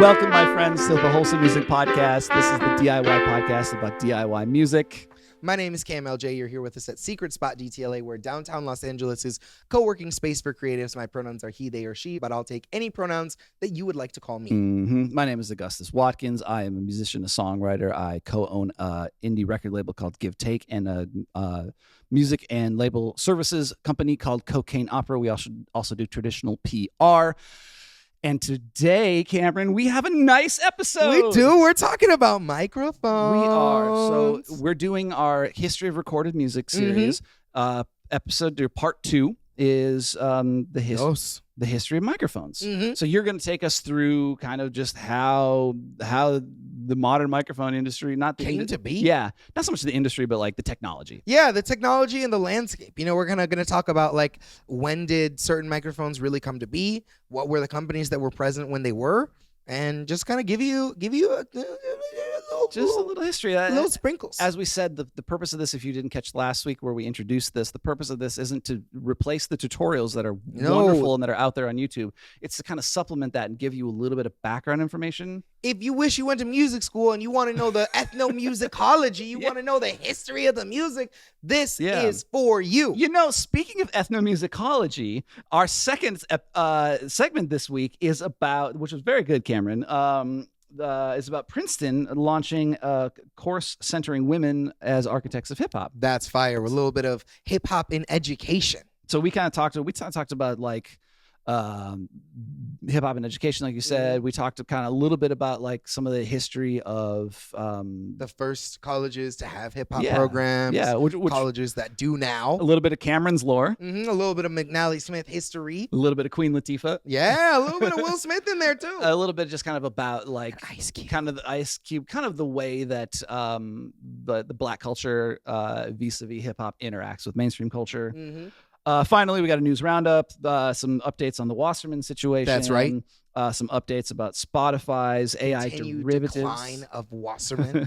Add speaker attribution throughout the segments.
Speaker 1: Welcome, my friends, to the Wholesome Music Podcast. This is the DIY podcast about DIY music.
Speaker 2: My name is Cam LJ. You're here with us at Secret Spot DTLA. We're downtown Los Angeles' co-working space for creatives. My pronouns are he, they, or she, but I'll take any pronouns that you would like to call me.
Speaker 1: My name is Augustus Watkins. I am a musician, a songwriter. I co-own an indie record label called Give Take and a music and label services company called Cocaine Opera. We also do traditional PR. And today, Cameron, we have a nice episode.
Speaker 2: We do. We're talking about microphones.
Speaker 1: We are. So we're doing our History of Recorded Music series. Episode, or part 2, is the history of microphones. So you're going to take us through kind of just how the modern microphone industry
Speaker 2: came to be.
Speaker 1: Yeah, not so much the industry, but like the technology.
Speaker 2: Yeah, the technology and the landscape. You know, we're gonna talk about like when did certain microphones really come to be? What were the companies that were present when they were? And just kind of give you a little history, little sprinkles.
Speaker 1: As we said, the purpose of this, if you didn't catch last week where we introduced this, the purpose of this isn't to replace the tutorials that are wonderful and that are out there on YouTube. It's to kind of supplement that and give you a little bit of background information.
Speaker 2: If you wish you went to music school and you want to know the ethnomusicology, you want to know the history of the music, this is for you.
Speaker 1: You know, speaking of ethnomusicology, our second segment this week is about, which was very good, Cameron, is about Princeton launching a course centering women as architects of hip hop.
Speaker 2: That's fire. A little bit of hip hop in education.
Speaker 1: So we kind of talked about like hip hop and education, like you said. We talked kind of a little bit about like some of the history of
Speaker 2: the first colleges to have hip hop programs.
Speaker 1: Yeah, which
Speaker 2: colleges that do now.
Speaker 1: A little bit of Cameron's lore.
Speaker 2: A little bit of McNally Smith history.
Speaker 1: A little bit of Queen Latifah.
Speaker 2: Yeah, a little bit of Will Smith in there too.
Speaker 1: A little bit just kind of about like
Speaker 2: Ice Cube.
Speaker 1: Kind of the Ice Cube, kind of the way that the black culture vis-a-vis hip hop interacts with mainstream culture. Finally, we got a news roundup, some updates on the Wasserman situation.
Speaker 2: That's right.
Speaker 1: Some updates about Spotify's AI derivatives.
Speaker 2: Decline of Wasserman.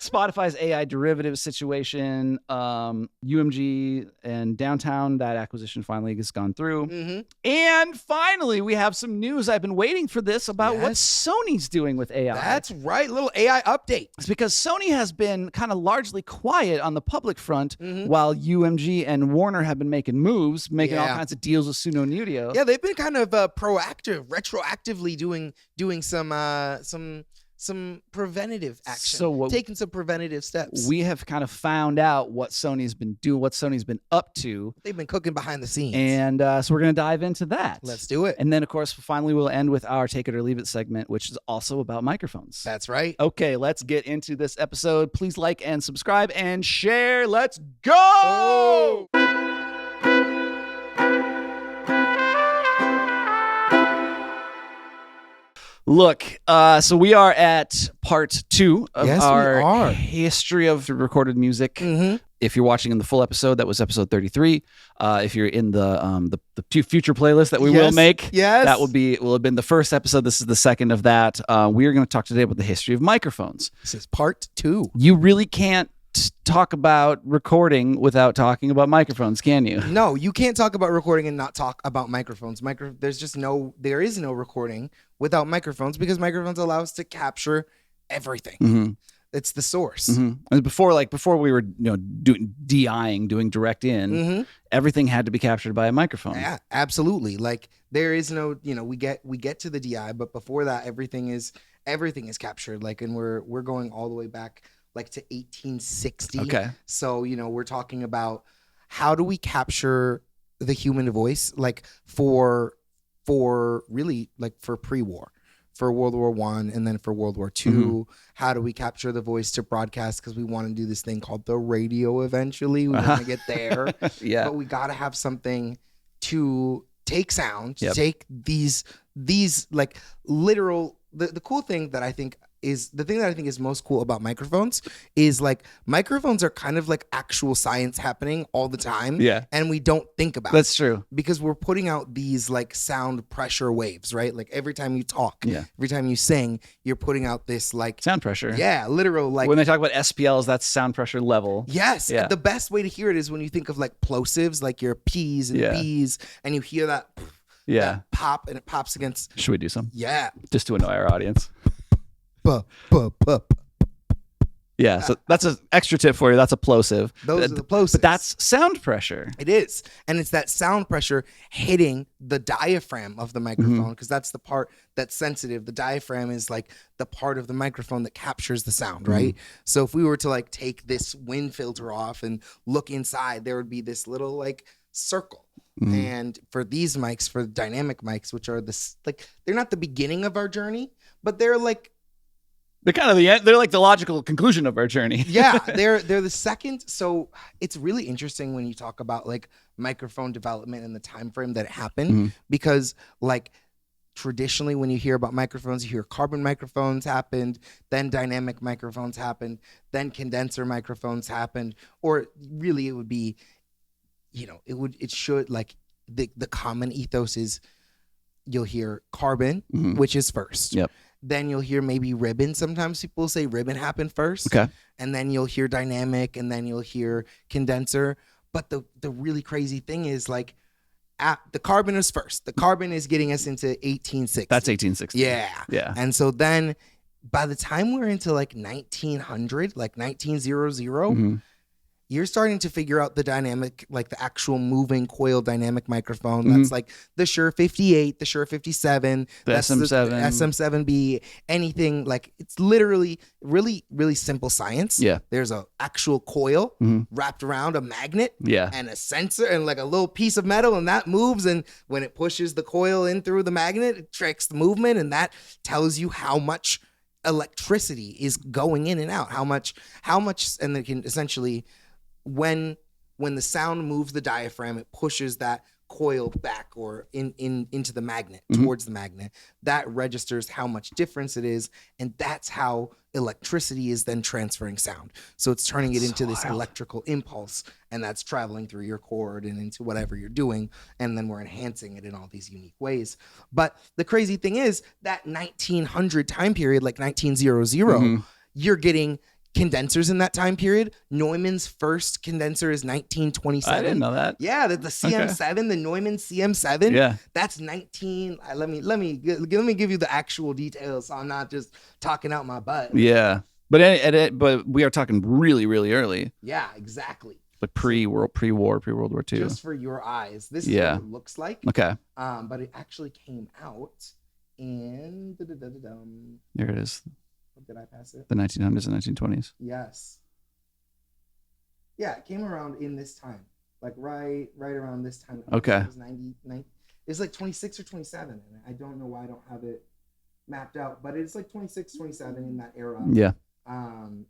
Speaker 1: Spotify's AI derivative situation. UMG and Downtown, that acquisition finally has gone through. And finally, we have some news. I've been waiting for this about what Sony's doing with AI.
Speaker 2: That's right. Little AI update.
Speaker 1: It's because Sony has been kind of largely quiet on the public front while UMG and Warner have been making moves, making all kinds of deals with Suno Audio.
Speaker 2: Yeah, they've been kind of proactive, retroactively doing some preventative action, taking some preventative steps.
Speaker 1: We have kind of found out what Sony's been doing, what Sony's been up to.
Speaker 2: They've been cooking behind the scenes.
Speaker 1: And so we're going to dive into that.
Speaker 2: Let's do it.
Speaker 1: And then, of course, finally, we'll end with our Take It or Leave It segment, which is also about microphones.
Speaker 2: That's right.
Speaker 1: Okay, let's get into this episode. Please like and subscribe and share. Let's go! Look, so we are at part 2 of our history of recorded music. If you're watching in the full episode, that was episode 33. If you're in the future playlist that we will make, that will have been the first episode. This is the second of that. We are going to talk today about the history of microphones.
Speaker 2: This is part 2.
Speaker 1: You really can't talk about recording without talking about microphones, can you?
Speaker 2: No, you can't talk about recording and not talk about microphones. There is no recording without microphones, because microphones allow us to capture everything. It's the source.
Speaker 1: And before we were doing DIing, doing direct in, everything had to be captured by a microphone.
Speaker 2: Yeah, absolutely. Like there is no, we get to the DI, but before that, everything is captured. Like, and we're going all the way back like to 1860.
Speaker 1: Okay.
Speaker 2: So, we're talking about how do we capture the human voice, like for really like for pre-war, for World War I, and then for World War II. How do we capture the voice to broadcast? Because we want to do this thing called the radio eventually. We want to get there. But we got to have something to take sound, to take these like literal, the cool thing that I think is the thing that I think is most cool about microphones is like microphones are kind of like actual science happening all the time.
Speaker 1: Yeah.
Speaker 2: And we don't think about
Speaker 1: That's true.
Speaker 2: Because we're putting out these like sound pressure waves, right? Like every time you talk, every time you sing, you're putting out this like
Speaker 1: sound pressure.
Speaker 2: Yeah, literal like
Speaker 1: when they talk about SPLs, that's sound pressure level.
Speaker 2: Yes.
Speaker 1: Yeah.
Speaker 2: The best way to hear it is when you think of like plosives, like your P's and B's, and you hear that that pop, and it pops against.
Speaker 1: Should we do some?
Speaker 2: Yeah.
Speaker 1: Just to annoy our audience. Yeah, so that's an extra tip for you. That's a plosive.
Speaker 2: Those are the plosives.
Speaker 1: But that's sound pressure.
Speaker 2: It is. And it's that sound pressure hitting the diaphragm of the microphone, because that's the part that's sensitive. The diaphragm is like the part of the microphone that captures the sound, right? So if we were to like take this wind filter off and look inside, there would be this little like circle. And for these mics, for dynamic mics, which are this, like, they're not the beginning of our journey, but they're like,
Speaker 1: they're kind of the end. They're like the logical conclusion of our journey.
Speaker 2: Yeah, they're the second. So it's really interesting when you talk about like microphone development and the time frame that it happened, because like traditionally when you hear about microphones, you hear carbon microphones happened, then dynamic microphones happened, then condenser microphones happened, or really it would be, it should like the common ethos is you'll hear carbon, which is first.
Speaker 1: Yep.
Speaker 2: Then you'll hear maybe ribbon. Sometimes people say ribbon happened first.
Speaker 1: Okay.
Speaker 2: And then you'll hear dynamic, and then you'll hear condenser. But the really crazy thing is like the carbon is first. The carbon is getting us into 1860.
Speaker 1: That's 1860.
Speaker 2: Yeah.
Speaker 1: Yeah.
Speaker 2: And so then by the time we're into like 1900, like 1900, you're starting to figure out the dynamic, like the actual moving coil dynamic microphone. That's like the Shure 58, the Shure 57,
Speaker 1: the SM7,
Speaker 2: SM7B, anything. Like it's literally really, really simple science.
Speaker 1: Yeah.
Speaker 2: There's a actual coil wrapped around a magnet and a sensor and like a little piece of metal, and that moves. And when it pushes the coil in through the magnet, it tracks the movement, and that tells you how much electricity is going in and out, how much, and they can essentially, when the sound moves the diaphragm, it pushes that coil back or into the magnet, towards the magnet. That registers how much difference it is, and that's how electricity is then transferring sound. So it's turning it into this electrical impulse, and that's traveling through your cord and into whatever you're doing, and then we're enhancing it in all these unique ways. But the crazy thing is that 1900 time period, like 1900, you're getting condensers in that time period. Neumann's first condenser is 1927.
Speaker 1: I didn't know that.
Speaker 2: Yeah, the CM7, the Neumann CM7.
Speaker 1: Yeah,
Speaker 2: that's 19. Let me give you the actual details, so I'm not just talking out my butt.
Speaker 1: Yeah, but we are talking really, really early.
Speaker 2: Yeah, exactly.
Speaker 1: Like pre-World War II.
Speaker 2: Just for your eyes, this is what it looks like.
Speaker 1: Okay.
Speaker 2: But it actually came out in
Speaker 1: there it is.
Speaker 2: Did I pass it?
Speaker 1: The 1900s and 1920s.
Speaker 2: Yes. Yeah, it came around in this time, like right around this time.
Speaker 1: Okay.
Speaker 2: It was 99. It's like 26 or 27, and I don't know why I don't have it mapped out, but it's like 26, 27 in that era.
Speaker 1: Yeah.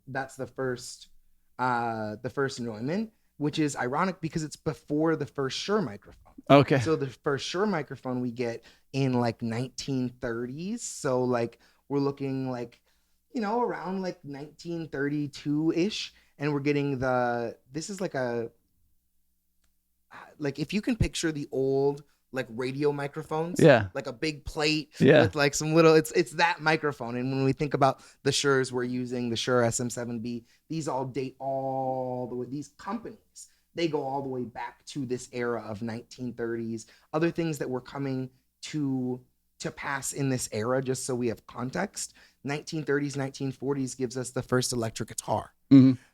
Speaker 2: That's the first Neumann, which is ironic because it's before the first Shure microphone.
Speaker 1: Okay.
Speaker 2: So the first Shure microphone we get in like 1930s. So like we're looking like, around like 1932-ish, and we're getting this is like if you can picture the old like radio microphones, like a big plate with like some little, it's that microphone. And when we think about the Shures we're using, the Shure SM7B, these all date all the way, these companies, they go all the way back to this era of 1930s. Other things that were coming to pass in this era, just so we have context, 1930s, 1940s gives us the first electric guitar.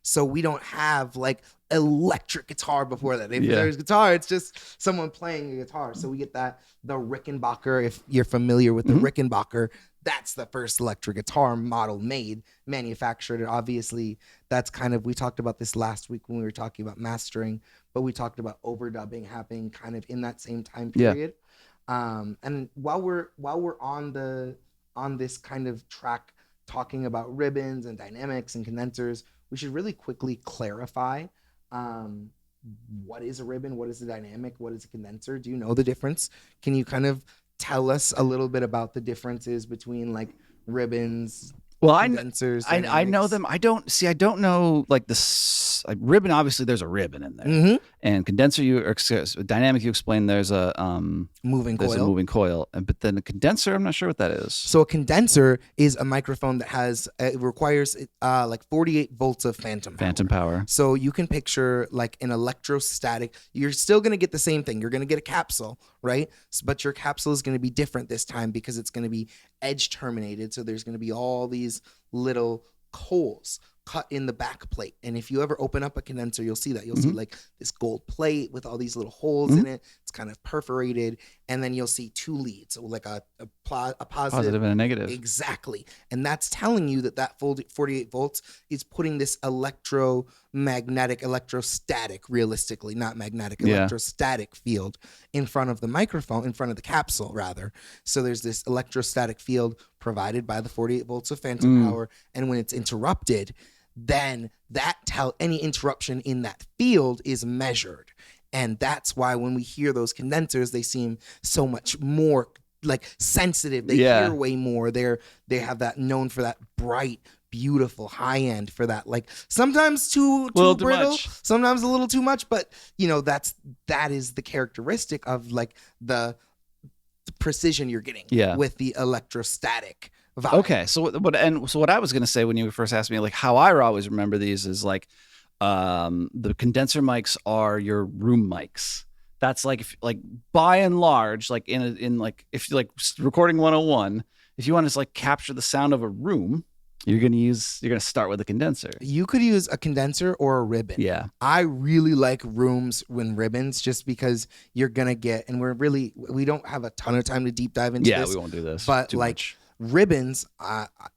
Speaker 2: So we don't have like electric guitar before that. If there's guitar, it's just someone playing a guitar. So we get the Rickenbacker. If you're familiar with the Rickenbacker, that's the first electric guitar model manufactured. And obviously that's kind of, we talked about this last week when we were talking about mastering, but we talked about overdubbing happening kind of in that same time period. And while we're on this kind of track talking about ribbons and dynamics and condensers, we should really quickly clarify what is a ribbon, what is a dynamic, what is a condenser. Do you know the difference? Can you kind of tell us a little bit about the differences between like ribbons, condensers?
Speaker 1: I know them. I don't know like ribbon. Obviously there's a ribbon in there, And condenser, dynamic, you explained there's a
Speaker 2: moving
Speaker 1: coil. But then a condenser, I'm not sure what that is.
Speaker 2: So a condenser is a microphone that has it requires like 48 volts of phantom
Speaker 1: power.
Speaker 2: So you can picture like an electrostatic. You're still going to get the same thing. You're going to get a capsule, right? But your capsule is going to be different this time because it's going to be edge terminated. So there's going to be all these little holes cut in the back plate. And if you ever open up a condenser, you'll see that. You'll see like this gold plate with all these little holes in it. It's kind of perforated. And then you'll see two leads, so like a positive
Speaker 1: and a negative.
Speaker 2: Exactly. And that's telling you that 48 volts is putting this electrostatic, realistically, not magnetic, electrostatic field in front of the microphone, in front of the capsule, rather. So there's this electrostatic field provided by the 48 volts of phantom power. And when it's interrupted, then any interruption in that field is measured. And that's why when we hear those condensers, they seem so much more like sensitive. They hear way more. They have that known for that bright, beautiful high end, for that, like sometimes too brittle, sometimes a little too much. But that is the characteristic of like the precision you're getting with the electrostatic vibe.
Speaker 1: Okay, so what I was gonna say when you first asked me, like how I always remember these is like the condenser mics are your room mics. That's like by and large, like if you like recording 101, if you want to like capture the sound of a room, you're gonna start with a condenser.
Speaker 2: You could use a condenser or a ribbon.
Speaker 1: Yeah,
Speaker 2: I really like rooms with ribbons just because you're gonna get, and we don't have a ton of time to deep dive into this.
Speaker 1: Yeah, we won't do this.
Speaker 2: But like much. Ribbons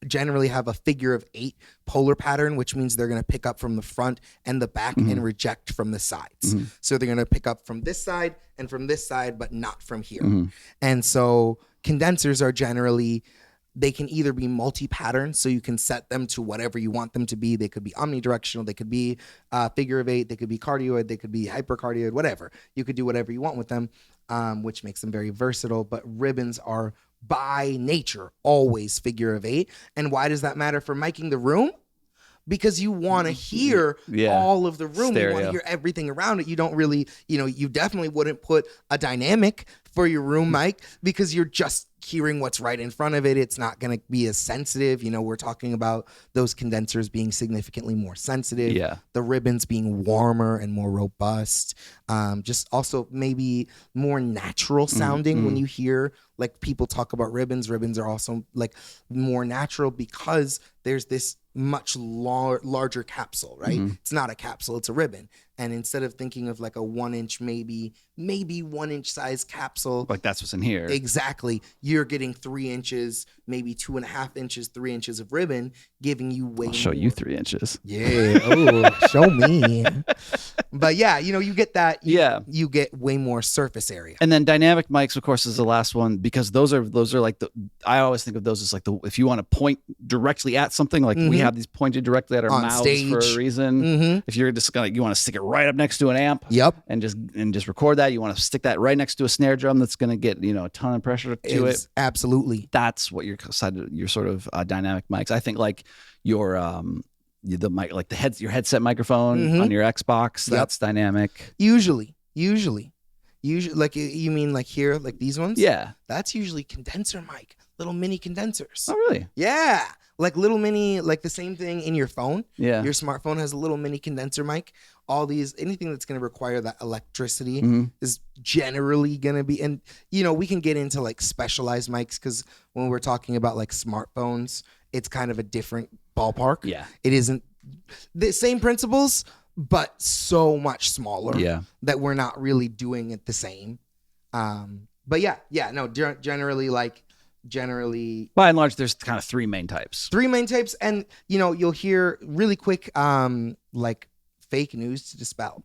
Speaker 2: generally have a figure of 8 polar pattern, which means they're going to pick up from the front and the back and reject from the sides. So they're going to pick up from this side and from this side, but not from here. And so condensers are generally, they can either be multi-pattern, so you can set them to whatever you want them to be. They could be omnidirectional, they could be figure of 8, they could be cardioid, they could be hypercardioid, whatever. You could do whatever you want with them, which makes them very versatile. But ribbons are by nature always figure of 8. And why does that matter for miking the room? Because you want to hear all of the room. Stereo. You want to hear everything around it. You don't really, you definitely wouldn't put a dynamic for your room mic because you're just hearing what's right in front of it. It's not going to be as sensitive. We're talking about those condensers being significantly more sensitive. Yeah. The ribbons being warmer and more robust. Just also maybe more natural sounding when you hear like people talk about ribbons. Ribbons are also like more natural because there's this much larger capsule, right? It's not a capsule, it's a ribbon. And instead of thinking of like a 1 inch, maybe 1 inch size capsule,
Speaker 1: like that's what's in here.
Speaker 2: Exactly. You're getting 3 inches, maybe 2.5 inches, 3 inches of ribbon, giving you way
Speaker 1: I'll show
Speaker 2: more.
Speaker 1: You 3 inches.
Speaker 2: Yeah. Oh, show me. But yeah, you get that. You get way more surface area.
Speaker 1: And then dynamic mics, of course, is the last one because those are like I always think of those as like if you want to point directly at something, like we have these pointed directly at our mouths stage. For a reason. If you're just you want to stick it right up next to an amp. And just record that. You want to stick that right next to a snare drum that's going to get a ton of pressure to it.
Speaker 2: Absolutely.
Speaker 1: That's what your sort of dynamic mics. I think like your the mic, like your headset microphone on your Xbox. That's dynamic.
Speaker 2: Usually, like you mean like here, like these ones?
Speaker 1: Yeah,
Speaker 2: that's usually condenser mic, little mini condensers.
Speaker 1: Oh, really?
Speaker 2: Yeah, like little mini, like the same thing in your phone.
Speaker 1: Yeah,
Speaker 2: your smartphone has a little mini condenser mic. Anything that's going to require that electricity is generally going to be, and we can get into like specialized mics because when we're talking about like smartphones, it's kind of a different ballpark.
Speaker 1: Yeah,
Speaker 2: it isn't the same principles, but so much smaller.
Speaker 1: Yeah, that
Speaker 2: we're not really doing it the same. But no, generally by
Speaker 1: and large, there's kind of 3 main types.
Speaker 2: And you'll hear really quick, like fake news to dispel.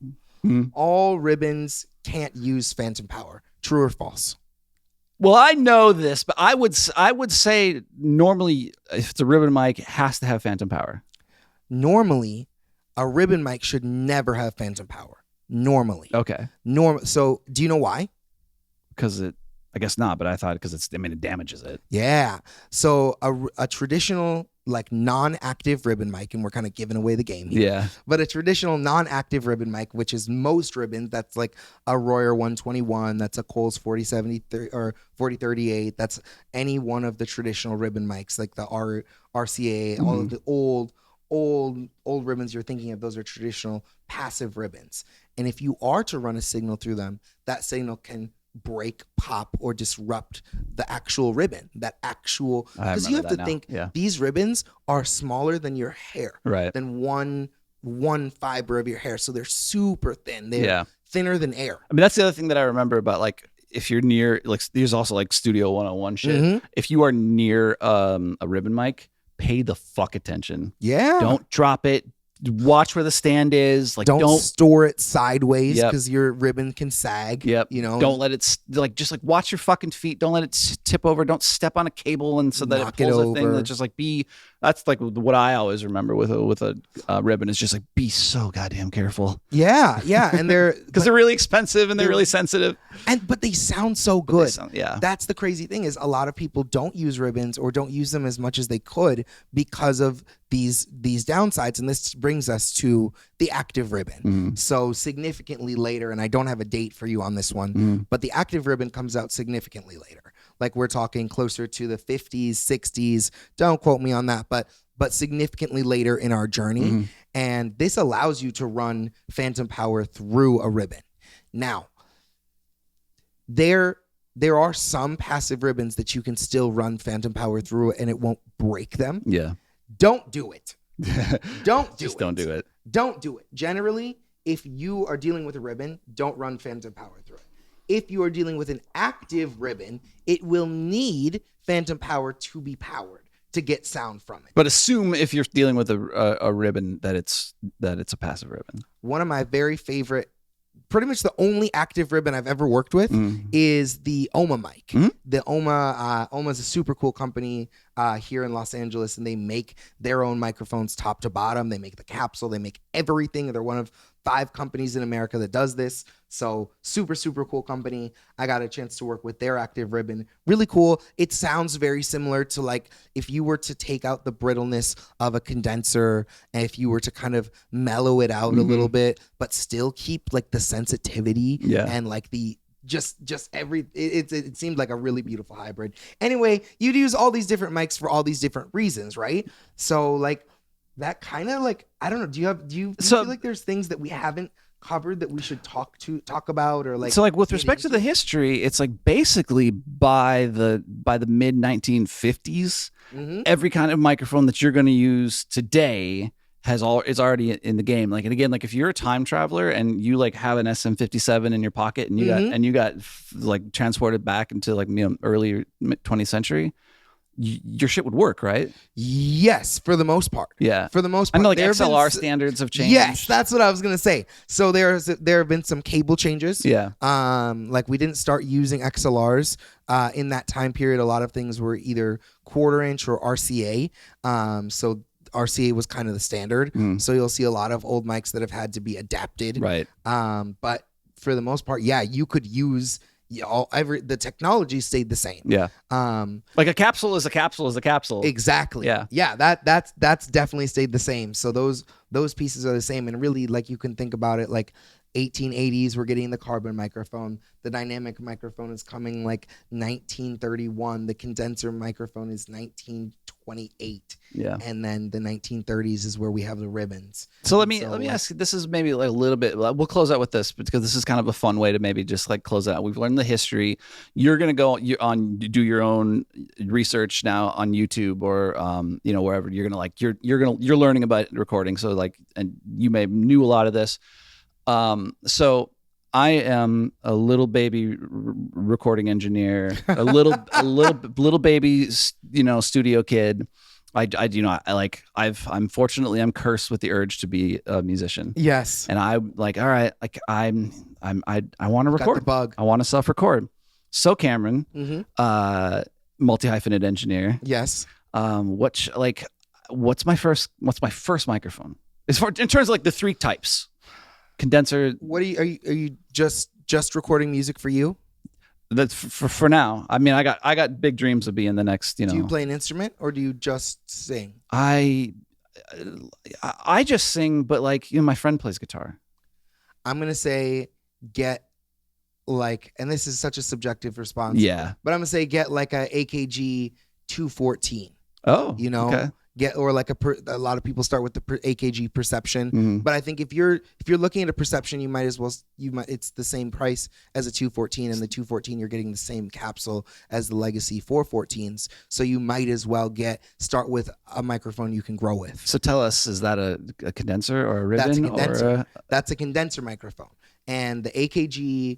Speaker 2: All ribbons can't use phantom power. True or false?
Speaker 1: Well, I know this, but I would say normally if it's a ribbon mic, it has to have phantom power.
Speaker 2: Normally, a ribbon mic should never have phantom power. Normally.
Speaker 1: Okay.
Speaker 2: So do you know why?
Speaker 1: Because I guess not, but I thought because it damages it.
Speaker 2: Yeah. So a traditional like non-active ribbon mic, and we're kind of giving away the game here.
Speaker 1: Yeah.
Speaker 2: But a traditional non-active ribbon mic, which is most ribbons, that's like a Royer 121, that's a Coles 4070 or 4038, that's any one of the traditional ribbon mics, like the RCA, all of the old ribbons you're thinking of, those are traditional passive ribbons. And if you are to run a signal through them, that signal can break, pop, or disrupt the actual ribbon. Because you have to think these ribbons are smaller than your hair,
Speaker 1: right?
Speaker 2: Than one fiber of your hair, so they're super thin. They're thinner than air.
Speaker 1: I mean, that's the other thing that I remember about, like, if you're near, like, there's also like Studio 101 shit. If you are near a ribbon mic, pay the fuck attention.
Speaker 2: Yeah,
Speaker 1: don't drop it. Watch where the stand is. Like, don't
Speaker 2: store it sideways because your ribbon can sag. You know,
Speaker 1: don't let it just like watch your fucking feet. Don't let it tip over. Don't step on a cable and so that it pulls a thing. That just like that's like what I always remember with a ribbon is just like be so goddamn careful.
Speaker 2: Yeah, and they're
Speaker 1: because they're really expensive and they're really sensitive.
Speaker 2: But they sound so good.
Speaker 1: That's
Speaker 2: the crazy thing is a lot of people don't use ribbons or don't use them as much as they could because of these downsides, and this brings us to the active ribbon. So significantly later, and I don't have a date for you on this one, but the active ribbon comes out significantly later. Like we're talking closer to the 50s, 60s. Don't quote me on that, but significantly later in our journey. And this allows you to run phantom power through a ribbon. Now, there are some passive ribbons that you can still run phantom power through and it won't break them.
Speaker 1: Yeah.
Speaker 2: Don't do it. Don't do it. Don't do it. Generally, if you are dealing with a ribbon, don't run phantom power through it. If you are dealing with an active ribbon, it will need phantom power to be powered to get sound from it.
Speaker 1: But assume if you're dealing with a ribbon that it's a passive ribbon.
Speaker 2: One of my very favorite, pretty much the only active ribbon I've ever worked with is the OMA mic. The OMA is a super cool company here in Los Angeles, and they make their own microphones top to bottom. They make the capsule. They make everything. They're one of 5 companies in America that does this. So super, super cool company. I got a chance to work with their active ribbon. Really cool. It sounds very similar to like if you were to take out the brittleness of a condenser and if you were to kind of mellow it out a little bit, but still keep like the sensitivity and like the it seemed like a really beautiful hybrid. Anyway, you'd use all these different mics for all these different reasons, right? So like that kind of like, I don't know. Do you feel like there's things that we haven't covered that we should talk about or like?
Speaker 1: So like with respect to the history, it's like basically by the mid 1950s, every kind of microphone that you're going to use today is already in the game. Like, and again, like if you're a time traveler and you like have an SM57 in your pocket and you got like transported back into like, you know, early 20th century, your shit would work, right?
Speaker 2: Yes, for the most part.
Speaker 1: Yeah,
Speaker 2: for the most part.
Speaker 1: I know like XLR standards have changed.
Speaker 2: Yes, that's what I was gonna say. So there have been some cable changes.
Speaker 1: Yeah.
Speaker 2: Like we didn't start using XLRs in that time period. A lot of things were either 1/4 inch or RCA. So RCA was kind of the standard. So you'll see a lot of old mics that have had to be adapted.
Speaker 1: Right.
Speaker 2: But for the most part, yeah, you could use. The technology stayed the same.
Speaker 1: Yeah. Like a capsule is a capsule is a capsule.
Speaker 2: Exactly. Yeah. That's definitely stayed the same. So those pieces are the same. And really, like you can think about it like 1880s, we're getting the carbon microphone. The dynamic microphone is coming like 1931. The condenser microphone is 1928.
Speaker 1: Yeah.
Speaker 2: And then the 1930s is where we have the ribbons.
Speaker 1: So let me ask you, this is maybe like a little bit, we'll close out with this because this is kind of a fun way to maybe just like close out. We've learned the history. You're going to go do your own research now on YouTube or, you know, wherever you're going to like, you're learning about recording. So like, and you may knew a lot of this. So I am a little baby recording engineer, a little baby, you know, studio kid. I'm cursed with the urge to be a musician.
Speaker 2: Yes.
Speaker 1: And I'm like, all right, like I want to record.
Speaker 2: Got the bug.
Speaker 1: I want to self-record. So Cameron, multi-hyphenate engineer.
Speaker 2: Yes.
Speaker 1: What's my first microphone? As far in terms of like the 3 types. Condenser.
Speaker 2: What are you just recording music for you?
Speaker 1: That's for now. I mean, I got big dreams of being the next.
Speaker 2: Do you play an instrument or do you just sing?
Speaker 1: I just sing, but like my friend plays guitar.
Speaker 2: I'm gonna say get like, and this is such a subjective response.
Speaker 1: Yeah,
Speaker 2: but I'm gonna say get like a AKG 214.
Speaker 1: Oh,
Speaker 2: okay. Get, or like a lot of people start with the AKG Perception, but I think if you're looking at a Perception, you might as well it's the same price as a 214, and the 214 you're getting the same capsule as the Legacy 414s, so you might as well start with a microphone you can grow with.
Speaker 1: So tell us, is that a condenser or a ribbon?
Speaker 2: That's a condenser. That's a condenser microphone. And the AKG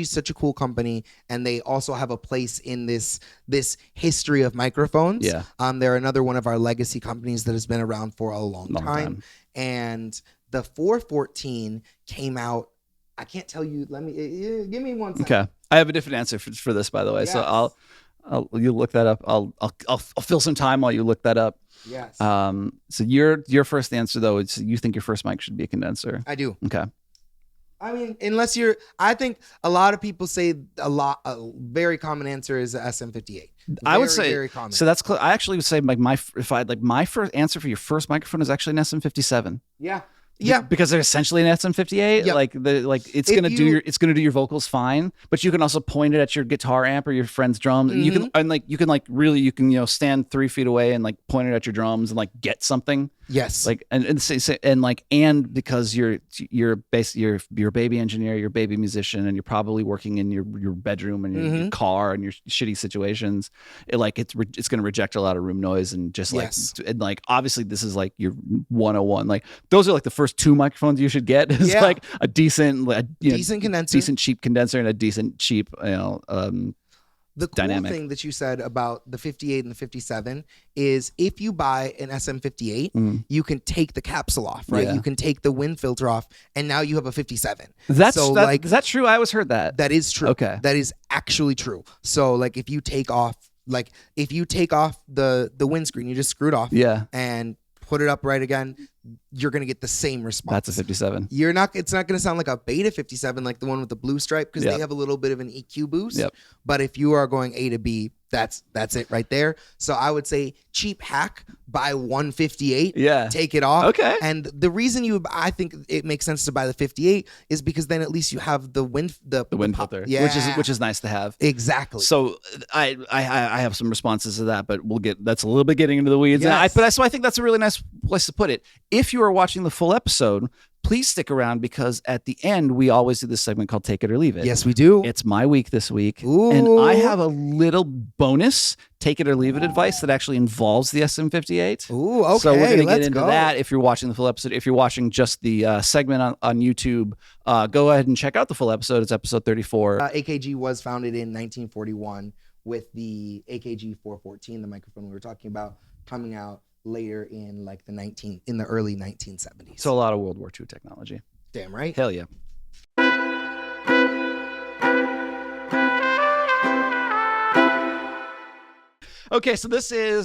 Speaker 2: is such a cool company, and they also have a place in this history of microphones.
Speaker 1: Yeah.
Speaker 2: They're another one of our legacy companies that has been around for a long time. And the 414 came out. I can't tell you. Let me give me 1 second.
Speaker 1: Okay, I have a different answer for this, by the way. Yes. So you look that up. I'll fill some time while you look that up.
Speaker 2: Yes.
Speaker 1: So your first answer though is you think your first mic should be a condenser.
Speaker 2: I do.
Speaker 1: Okay.
Speaker 2: I mean, I think a lot of people say a very common answer is a SM58.
Speaker 1: I would say,
Speaker 2: very common.
Speaker 1: So that's, I actually would say like my first answer for your first microphone is actually an SM57.
Speaker 2: Yeah. Yeah,
Speaker 1: because they're essentially an SM58. Yep. It's gonna do your vocals fine, but you can also point it at your guitar amp or your friend's drums. Mm-hmm. You can stand 3 feet away and like point it at your drums and like get something.
Speaker 2: Yes.
Speaker 1: Like and because you're a baby engineer, you're a baby musician, and you're probably working in your bedroom and your car and your shitty situations. It's gonna reject a lot of room noise and just like and like obviously this is like your 101. Like those are like the first 2 microphones you should get. Is like a decent
Speaker 2: condenser,
Speaker 1: decent cheap condenser, and a decent cheap
Speaker 2: the cool
Speaker 1: dynamic
Speaker 2: thing that you said about the 58 and the 57 is if you buy an SM58, you can take the capsule off, right? Yeah. You can take the wind filter off, and now you have a 57.
Speaker 1: Is that true? I always heard that.
Speaker 2: That is true.
Speaker 1: Okay.
Speaker 2: That is actually true. So like if you take off the windscreen, you just screw it off and put it up right again, you're going to get the same response.
Speaker 1: That's a 57.
Speaker 2: It's not going to sound like a beta 57 like the one with the blue stripe, because they have a little bit of an EQ boost.
Speaker 1: Yep.
Speaker 2: But if you are going A to B, that's it right there. So I would say cheap hack, buy 158, take it off.
Speaker 1: Okay.
Speaker 2: And the reason I think it makes sense to buy the 58 is because then at least you have the wind
Speaker 1: filter, which is nice to have.
Speaker 2: Exactly.
Speaker 1: So I have some responses to that, but that's a little bit getting into the weeds.
Speaker 2: Yes.
Speaker 1: So I think that's a really nice place to put it. If you are watching the full episode, please stick around, because at the end we always do this segment called Take It or Leave It.
Speaker 2: Yes, we do.
Speaker 1: It's my week this week.
Speaker 2: Ooh.
Speaker 1: And I have a little bonus Take It or Leave It advice that actually involves the SM58.
Speaker 2: Ooh, okay.
Speaker 1: So we're going to get into that if you're watching the full episode. If you're watching just the segment on YouTube, go ahead and check out the full episode. It's episode 34.
Speaker 2: AKG was founded in 1941 with the AKG 414, the microphone we were talking about, coming out later in like in the early 1970s.
Speaker 1: So a lot of World War II technology.
Speaker 2: Damn right.
Speaker 1: Hell yeah. Okay, so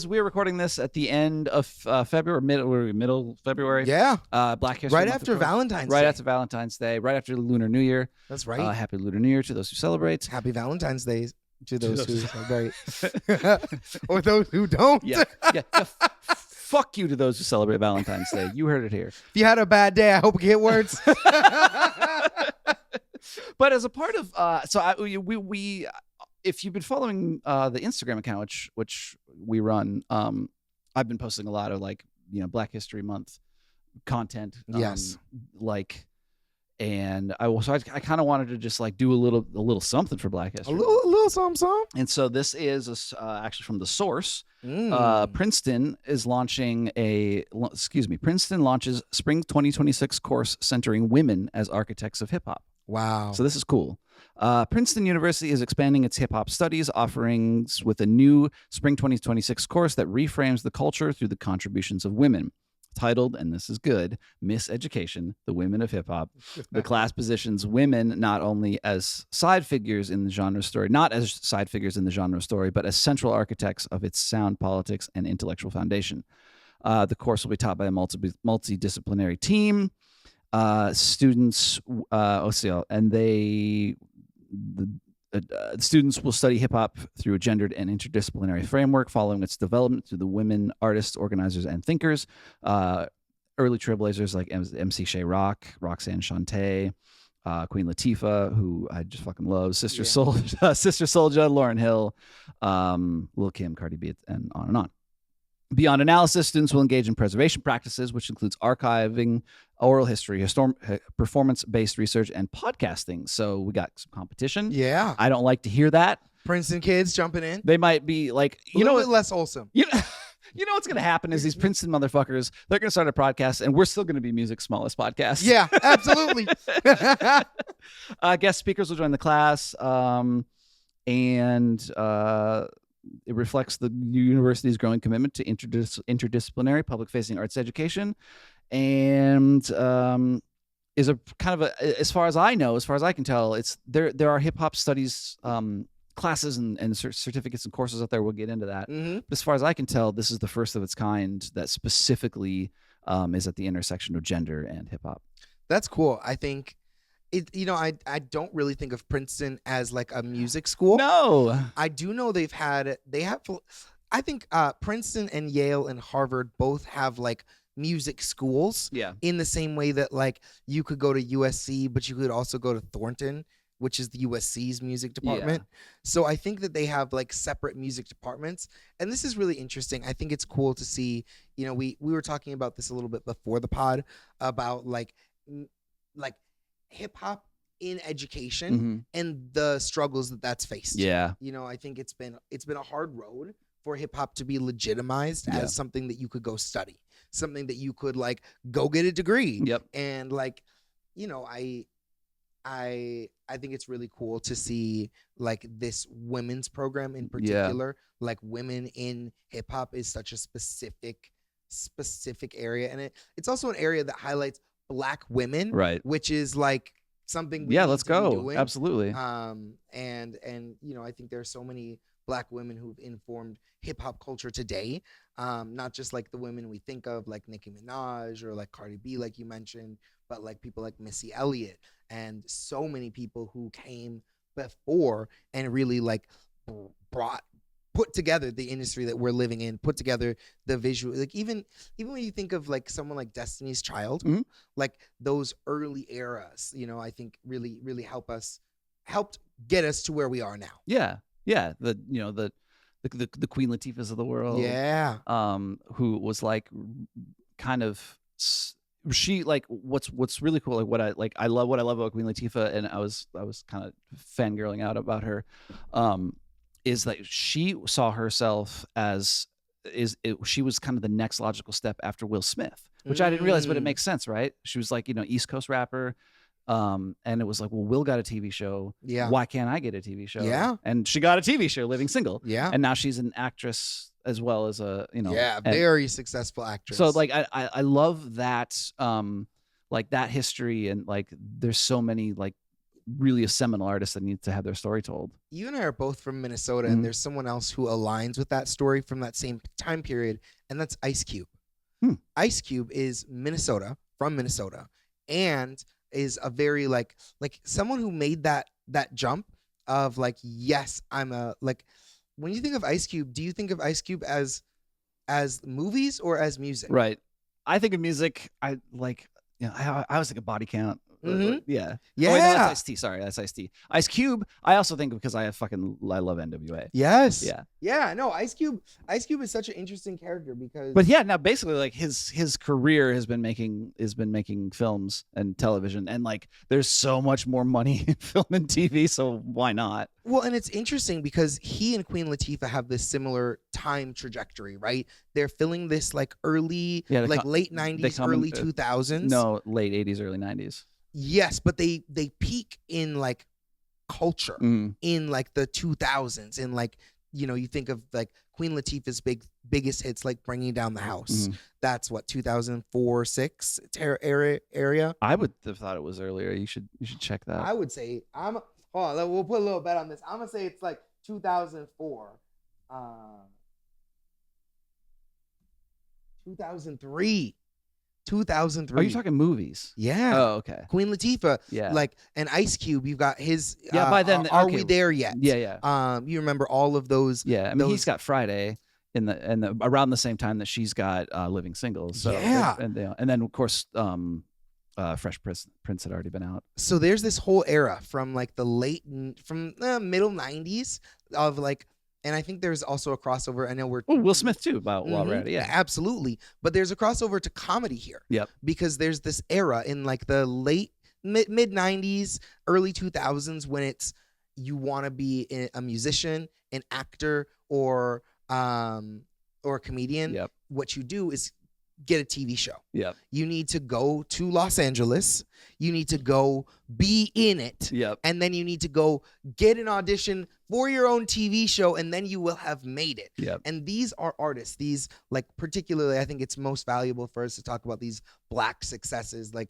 Speaker 1: we're recording this at the end of February, middle February.
Speaker 2: Yeah.
Speaker 1: Black History
Speaker 2: Right
Speaker 1: Month,
Speaker 2: after Valentine's Day.
Speaker 1: Right after Valentine's Day, right after Lunar New Year.
Speaker 2: That's right.
Speaker 1: Happy Lunar New Year to those who celebrate.
Speaker 2: Happy Valentine's Day to those who celebrate. Or those who don't.
Speaker 1: Yeah. Fuck you to those who celebrate Valentine's Day. You heard it here.
Speaker 2: If you had a bad day, I hope it get worse.
Speaker 1: But as a part of, if you've been following the Instagram account, which we run, I've been posting a lot of Black History Month content.
Speaker 2: Yes.
Speaker 1: And I kind of wanted to just do a little something for Black History.
Speaker 2: A little something.
Speaker 1: And so this is actually from the source. Princeton launches spring 2026 course centering women as architects of hip hop.
Speaker 2: Wow.
Speaker 1: So this is cool. Princeton University is expanding its hip hop studies offerings with a new spring 2026 course that reframes the culture through the contributions of women. Titled, and this is good, Miseducation, the Women of Hip Hop. The class positions women not only as side figures in the genre story, but as central architects of its sound, politics, and intellectual foundation. The course will be taught by a multidisciplinary team. Students, students will study hip hop through a gendered and interdisciplinary framework, following its development through the women artists, organizers, and thinkers. Early trailblazers like MC Shay Rock, Roxanne Shante, Queen Latifah, who I just fucking love, Sister Soulja, Lauryn Hill, Lil Kim, Cardi B, and on and on. Beyond analysis, students will engage in preservation practices, which includes archiving, oral history, performance-based research, and podcasting. So we got some competition.
Speaker 2: Yeah.
Speaker 1: I don't like to hear that.
Speaker 2: Princeton kids jumping in.
Speaker 1: They might be like,
Speaker 2: a little bit less wholesome.
Speaker 1: You know what's going to happen is these Princeton motherfuckers, they're going to start a podcast, and we're still going to be music's smallest podcast.
Speaker 2: Yeah, absolutely.
Speaker 1: Guest speakers will join the class, and it reflects the university's growing commitment to interdisciplinary public-facing arts education, and is a kind of a, as far as I know, as far as I can tell, it's there are hip hop studies classes and certificates and courses out there. We'll get into that.
Speaker 2: Mm-hmm.
Speaker 1: But as far as I can tell, this is the first of its kind that specifically is at the intersection of gender and hip hop.
Speaker 2: That's cool. I think it. I don't really think of Princeton as like a music school.
Speaker 1: No,
Speaker 2: I do know they have. I think Princeton and Yale and Harvard both have like music schools.
Speaker 1: Yeah.
Speaker 2: In the same way that like you could go to USC, but you could also go to Thornton, which is the USC's music department. Yeah. So I think that they have like separate music departments. And this is really interesting. I think it's cool to see, we were talking about this a little bit before the pod about like hip hop in education and the struggles that's faced.
Speaker 1: Yeah.
Speaker 2: I think it's been a hard road for hip hop to be legitimized as something that you could go study, something that you could like go get a degree.
Speaker 1: Yep.
Speaker 2: And like, I think it's really cool to see like this women's program in particular. Yeah. Like women in hip hop is such a specific area, and it's also an area that highlights Black women, right? Which is like something.
Speaker 1: Let's go. Absolutely.
Speaker 2: And I think there are so many Black women who've informed hip hop culture today. Not just like the women we think of, like Nicki Minaj or like Cardi B, like you mentioned, but like people like Missy Elliott and so many people who came before and really like put together the industry that we're living in, put together the visual, like even when you think of like someone like Destiny's Child, like those early eras, I think really helped get us to where we are now.
Speaker 1: Yeah. Yeah. The Queen Latifahs of the world.
Speaker 2: Yeah.
Speaker 1: Who was like kind of, she like what's really cool, like what I love about Queen Latifah, and I was kind of fangirling out about her, is that she saw herself as she was kind of the next logical step after Will Smith, which I didn't realize, but it makes sense, right? She was like, East Coast rapper. And it was like, well, Will got a TV show. Yeah. Why can't I get a TV show? Yeah. And she got a TV show, Living Single. Yeah. And now she's an actress as well as a,
Speaker 2: very successful actress.
Speaker 1: So like, I love that, like that history, and like, there's so many like really seminal artists that need to have their story told.
Speaker 2: You and I are both from Minnesota, and there's someone else who aligns with that story from that same time period, and that's Ice Cube. Ice Cube is from Minnesota, and is a very like someone who made that jump of like, yes, I'm a, like, when you think of Ice Cube, do you think of Ice Cube as movies or as music?
Speaker 1: Right. I think of music. I always think of Body Count. Yeah. Yeah. Oh, wait, no, that's Ice-T. Sorry, that's Ice-T. Ice Cube, I also think of because I love NWA.
Speaker 2: Yes.
Speaker 1: Yeah.
Speaker 2: Yeah. No, Ice Cube is such an interesting character because.
Speaker 1: But yeah, now basically like his career has been making films and television, and like there's so much more money in film and TV, so why not?
Speaker 2: Well, and it's interesting because he and Queen Latifah have this similar time trajectory, right? They're filling this like early, late 90s, early 2000s.
Speaker 1: No, late 80s, early 90s.
Speaker 2: Yes, but they peak in like culture in like the 2000s, and like you think of like Queen Latifah's biggest hits like Bringing Down the House. That's what 2004-06 area.
Speaker 1: I would have thought it was earlier. You should check that.
Speaker 2: I would say we'll put a little bet on this. I'm gonna say it's like 2004, 2003. 2003.
Speaker 1: Are you talking movies?
Speaker 2: Yeah.
Speaker 1: Oh, okay.
Speaker 2: Queen Latifah.
Speaker 1: Yeah.
Speaker 2: Like, and Ice Cube. You've got his.
Speaker 1: Yeah. By then,
Speaker 2: are we there yet?
Speaker 1: Yeah.
Speaker 2: You remember all of those?
Speaker 1: Yeah. I mean, he's got Friday in the around the same time that she's got Living Singles. So,
Speaker 2: yeah.
Speaker 1: And then of course, Fresh Prince had already been out.
Speaker 2: So there's this whole era from like the middle 90s of like. And I think there's also a crossover. I know
Speaker 1: Will Smith too. While we're at it, yeah,
Speaker 2: absolutely. But there's a crossover to comedy here.
Speaker 1: Yep.
Speaker 2: Because there's this era in like the mid 90s, early 2000s when it's you want to be a musician, an actor, or a comedian.
Speaker 1: Yep.
Speaker 2: What you do is get a TV show.
Speaker 1: Yep.
Speaker 2: You need to go to Los Angeles. You need to go be in it.
Speaker 1: Yep.
Speaker 2: And then you need to go get an audition for your own TV show, and then you will have made it.
Speaker 1: Yep.
Speaker 2: And these are artists. These, like, particularly, I think it's most valuable for us to talk about these Black successes, like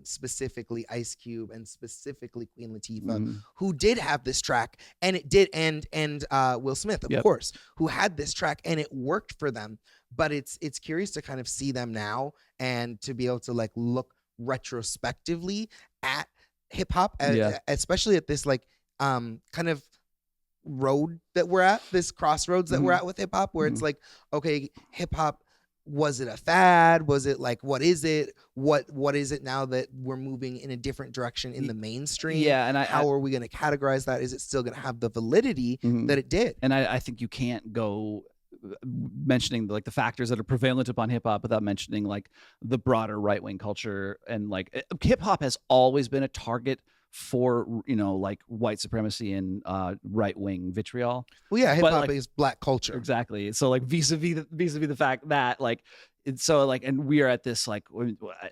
Speaker 2: specifically Ice Cube and specifically Queen Latifah, who did have this track, and it did, and Will Smith, of course, who had this track, and it worked for them. But it's curious to kind of see them now and to be able to like look retrospectively at hip hop, especially at this like kind of road that we're at, this crossroads that we're at with hip hop, where it's like, okay, hip hop, was it a fad? Was it like, what is it? What is it now that we're moving in a different direction in the mainstream?
Speaker 1: Yeah, and
Speaker 2: how are we going to categorize that? Is it still going to have the validity that it did?
Speaker 1: And I think you can't go mentioning like the factors that are prevalent upon hip hop without mentioning like the broader right wing culture, and like hip hop has always been a target for, you know, like white supremacy and right wing vitriol.
Speaker 2: Well, yeah, hip hop is Black culture,
Speaker 1: exactly. So like vis-a-vis the fact that like it's so like, and we are at this like,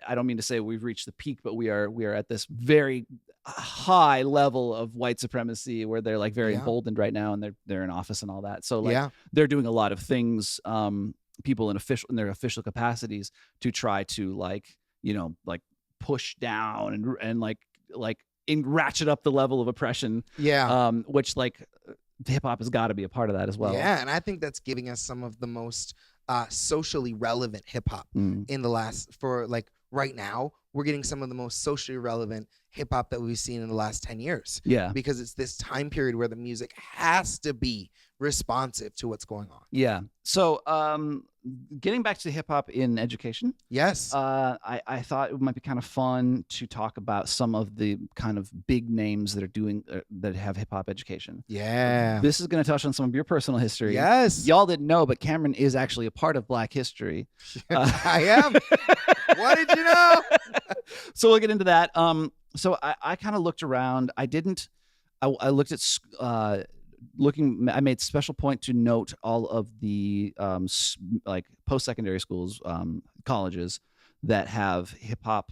Speaker 1: I don't mean to say we've reached the peak, but we are at this very high level of white supremacy where they're like very emboldened right now, and they're in office and all that. So like they're doing a lot of things, people in their official capacities to try to like, you know, like push down and like ratchet up the level of oppression. Which like hip hop has got to be a part of that as well.
Speaker 2: Yeah, and I think that's giving us some of the most socially relevant hip hop in the last, for like right now, we're getting some of the most socially relevant hip hop that we've seen in the last 10 years.
Speaker 1: Yeah.
Speaker 2: Because it's this time period where the music has to be responsive to what's going on.
Speaker 1: Yeah. So getting back to hip hop in education.
Speaker 2: Yes.
Speaker 1: I thought it might be kind of fun to talk about some of the kind of big names that are doing that have hip hop education.
Speaker 2: Yeah.
Speaker 1: This is going to touch on some of your personal history.
Speaker 2: Yes.
Speaker 1: Y'all didn't know, but Cameron is actually a part of Black history.
Speaker 2: I am. What did you know?
Speaker 1: So we'll get into that. So I kind of looked around. I looked at I made special point to note all of the like post-secondary schools, colleges that have hip hop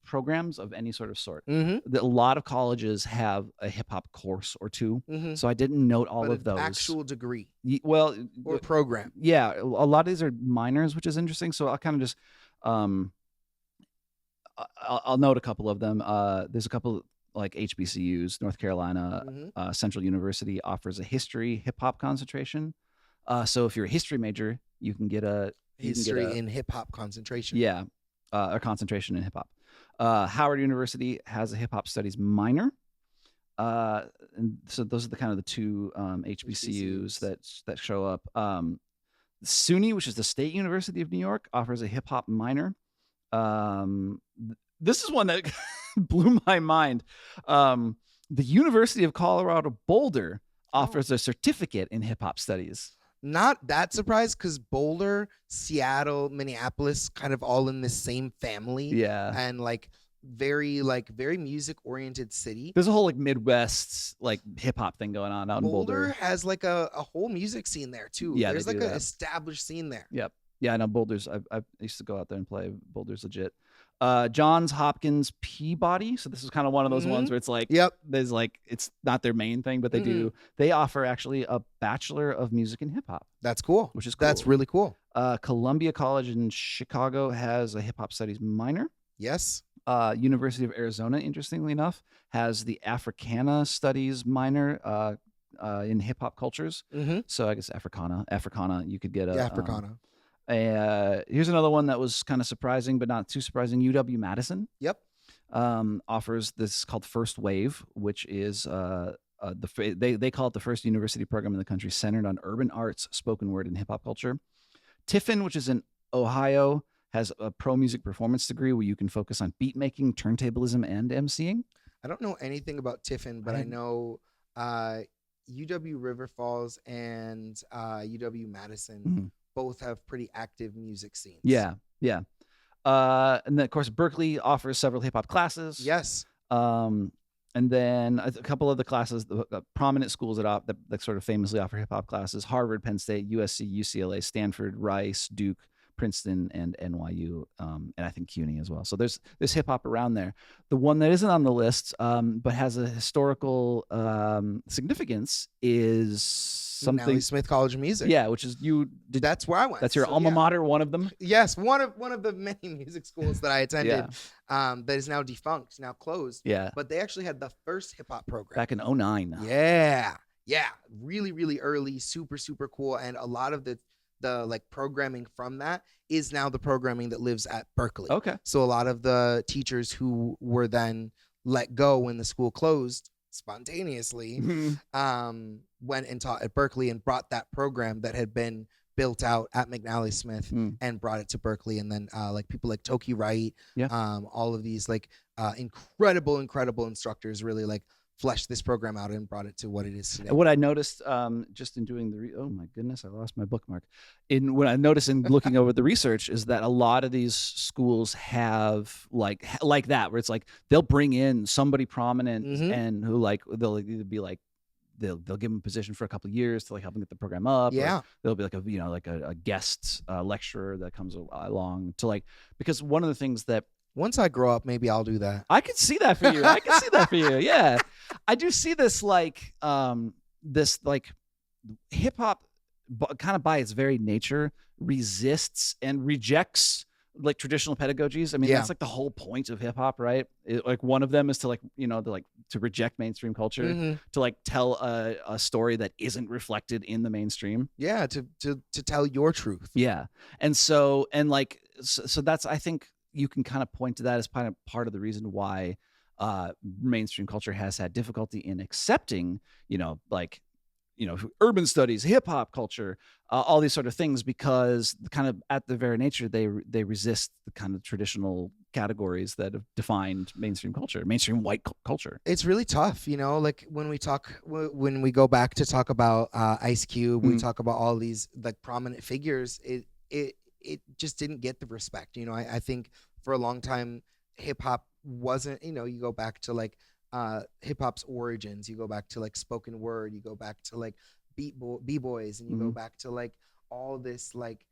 Speaker 1: programs of any sort of sort. A lot of colleges have a hip hop course or two. So I didn't note all of those.
Speaker 2: Actual degree.
Speaker 1: Well,
Speaker 2: or program.
Speaker 1: Yeah, a lot of these are minors, which is interesting. So I'll kind of just I'll note a couple of them. There's a couple like HBCUs. North Carolina Central University offers a history hip hop concentration. So if you're a history major, you can get a
Speaker 2: history in hip hop concentration.
Speaker 1: Yeah, a concentration in hip hop. Howard University has a hip hop studies minor. And so those are the kind of the two HBCUs that show up. SUNY, which is the State University of New York, offers a hip hop minor. This is one that blew my mind. The University of Colorado Boulder offers a certificate in hip hop studies.
Speaker 2: Not that surprised, because Boulder, Seattle, Minneapolis, kind of all in the same family.
Speaker 1: Yeah.
Speaker 2: And like very music oriented city.
Speaker 1: There's a whole like Midwest like hip hop thing going on out in Boulder.
Speaker 2: Boulder has like a whole music scene there too.
Speaker 1: Yeah,
Speaker 2: there's like an established scene there.
Speaker 1: Yep. Yeah, I know Boulder's. I used to go out there and play. Boulder's legit. Johns Hopkins Peabody. So this is kind of one of those ones where it's like, there's like, it's not their main thing, but they offer actually a Bachelor of Music in Hip Hop.
Speaker 2: That's cool.
Speaker 1: Which is cool.
Speaker 2: That's really cool.
Speaker 1: Columbia College in Chicago has a hip hop studies minor.
Speaker 2: Yes.
Speaker 1: University of Arizona, interestingly enough, has the Africana studies minor in hip hop cultures. So I guess Africana, you could get a
Speaker 2: Africana.
Speaker 1: Here's another one that was kind of surprising, but not too surprising. UW-Madison.
Speaker 2: Yep.
Speaker 1: Offers this called First Wave, which is they call it the first university program in the country centered on urban arts, spoken word, and hip hop culture. Tiffin, which is in Ohio, has a pro music performance degree where you can focus on beat making, turntablism, and emceeing.
Speaker 2: I don't know anything about Tiffin, but I know UW River Falls and UW-Madison both have pretty active music scenes.
Speaker 1: Yeah. And then, of course, Berkeley offers several hip hop classes.
Speaker 2: Yes.
Speaker 1: And then a couple of the classes, the prominent schools that sort of famously offer hip hop classes: Harvard, Penn State, USC, UCLA, Stanford, Rice, Duke, Princeton, and NYU, and I think CUNY as well. So there's hip hop around there. The one that isn't on the list, but has a historical significance, is something
Speaker 2: McNally Smith College of Music.
Speaker 1: Yeah, which is
Speaker 2: That's where I went.
Speaker 1: That's your alma mater, one of them.
Speaker 2: Yes, one of the many music schools that I attended. That is now defunct, now closed.
Speaker 1: Yeah,
Speaker 2: but they actually had the first hip hop program
Speaker 1: back in 2009.
Speaker 2: Yeah, really, really early, super, super cool, and a lot of the like programming from that is now the programming that lives at Berkeley.
Speaker 1: Okay.
Speaker 2: So a lot of the teachers who were then let go when the school closed spontaneously went and taught at Berkeley and brought that program that had been built out at McNally Smith and brought it to Berkeley. And then like people like Toki Wright, all of these like incredible instructors really like fleshed this program out and brought it to what it is today.
Speaker 1: What I noticed just in doing oh my goodness, I lost my bookmark. What I noticed in looking over the research is that a lot of these schools have like that, where it's like they'll bring in somebody prominent and who like they'll either be like they'll give them a position for a couple of years to like help them get the program up.
Speaker 2: Yeah,
Speaker 1: there'll be like a guest lecturer that comes along to like, because one of the things that
Speaker 2: once I grow up, maybe I'll do that.
Speaker 1: I could see that for you. Yeah. I do see this like hip hop kind of by its very nature resists and rejects like traditional pedagogies. I mean, that's like the whole point of hip hop, right? Like one of them is to like, to reject mainstream culture, to like tell a story that isn't reflected in the mainstream.
Speaker 2: Yeah. To tell your truth.
Speaker 1: Yeah. And so that's, I think, you can kind of point to that as part of the reason why mainstream culture has had difficulty in accepting, urban studies, hip hop culture, all these sort of things, because kind of at the very nature, they resist the kind of traditional categories that have defined mainstream culture, mainstream white culture.
Speaker 2: It's really tough, like when we go back to talk about Ice Cube, we talk about all these like prominent figures. It just didn't get the respect. I think for a long time, hip hop wasn't, you go back to like hip hop's origins, you go back to like spoken word, you go back to like b-boys, and you go back to like all this, like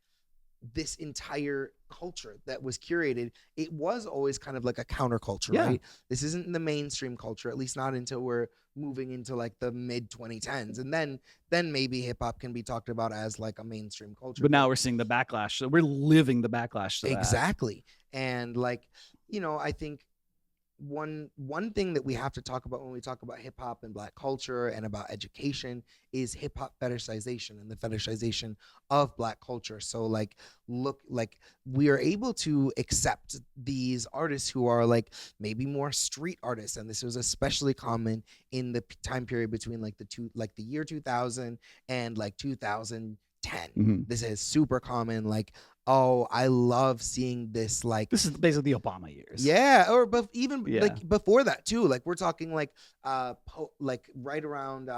Speaker 2: this entire culture that was curated. It was always kind of like a counterculture, right? This isn't the mainstream culture, at least not until we're moving into like the mid 2010s, and then maybe hip hop can be talked about as like a mainstream culture.
Speaker 1: But now we're seeing the backlash, so we're living the backlash to
Speaker 2: exactly that. And like, I think one thing that we have to talk about when we talk about hip hop and Black culture and about education is hip hop fetishization and the fetishization of Black culture. So like, look, like we are able to accept these artists who are like maybe more street artists, and this was especially common in the time period between like the year 2000 and like 2010. This is super common. Like, oh, I love seeing this. Like,
Speaker 1: this is basically the Obama years.
Speaker 2: Yeah, or like before that too. Like we're talking like like right around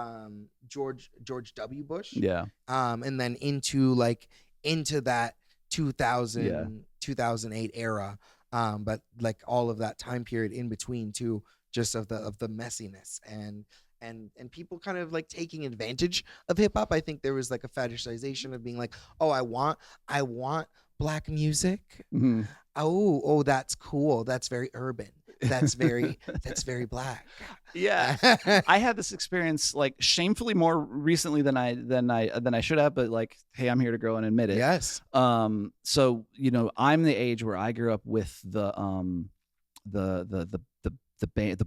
Speaker 2: George W. Bush.
Speaker 1: Yeah.
Speaker 2: And then into that 2008 era. But like all of that time period in between too, just of the messiness and people kind of like taking advantage of hip hop. I think there was like a fetishization of being like, oh, I want Black music. Oh, that's cool. That's very urban. That's very Black.
Speaker 1: Yeah. I had this experience like shamefully more recently than I should have, but like, hey, I'm here to grow and admit it.
Speaker 2: Yes.
Speaker 1: So, I'm the age where I grew up with the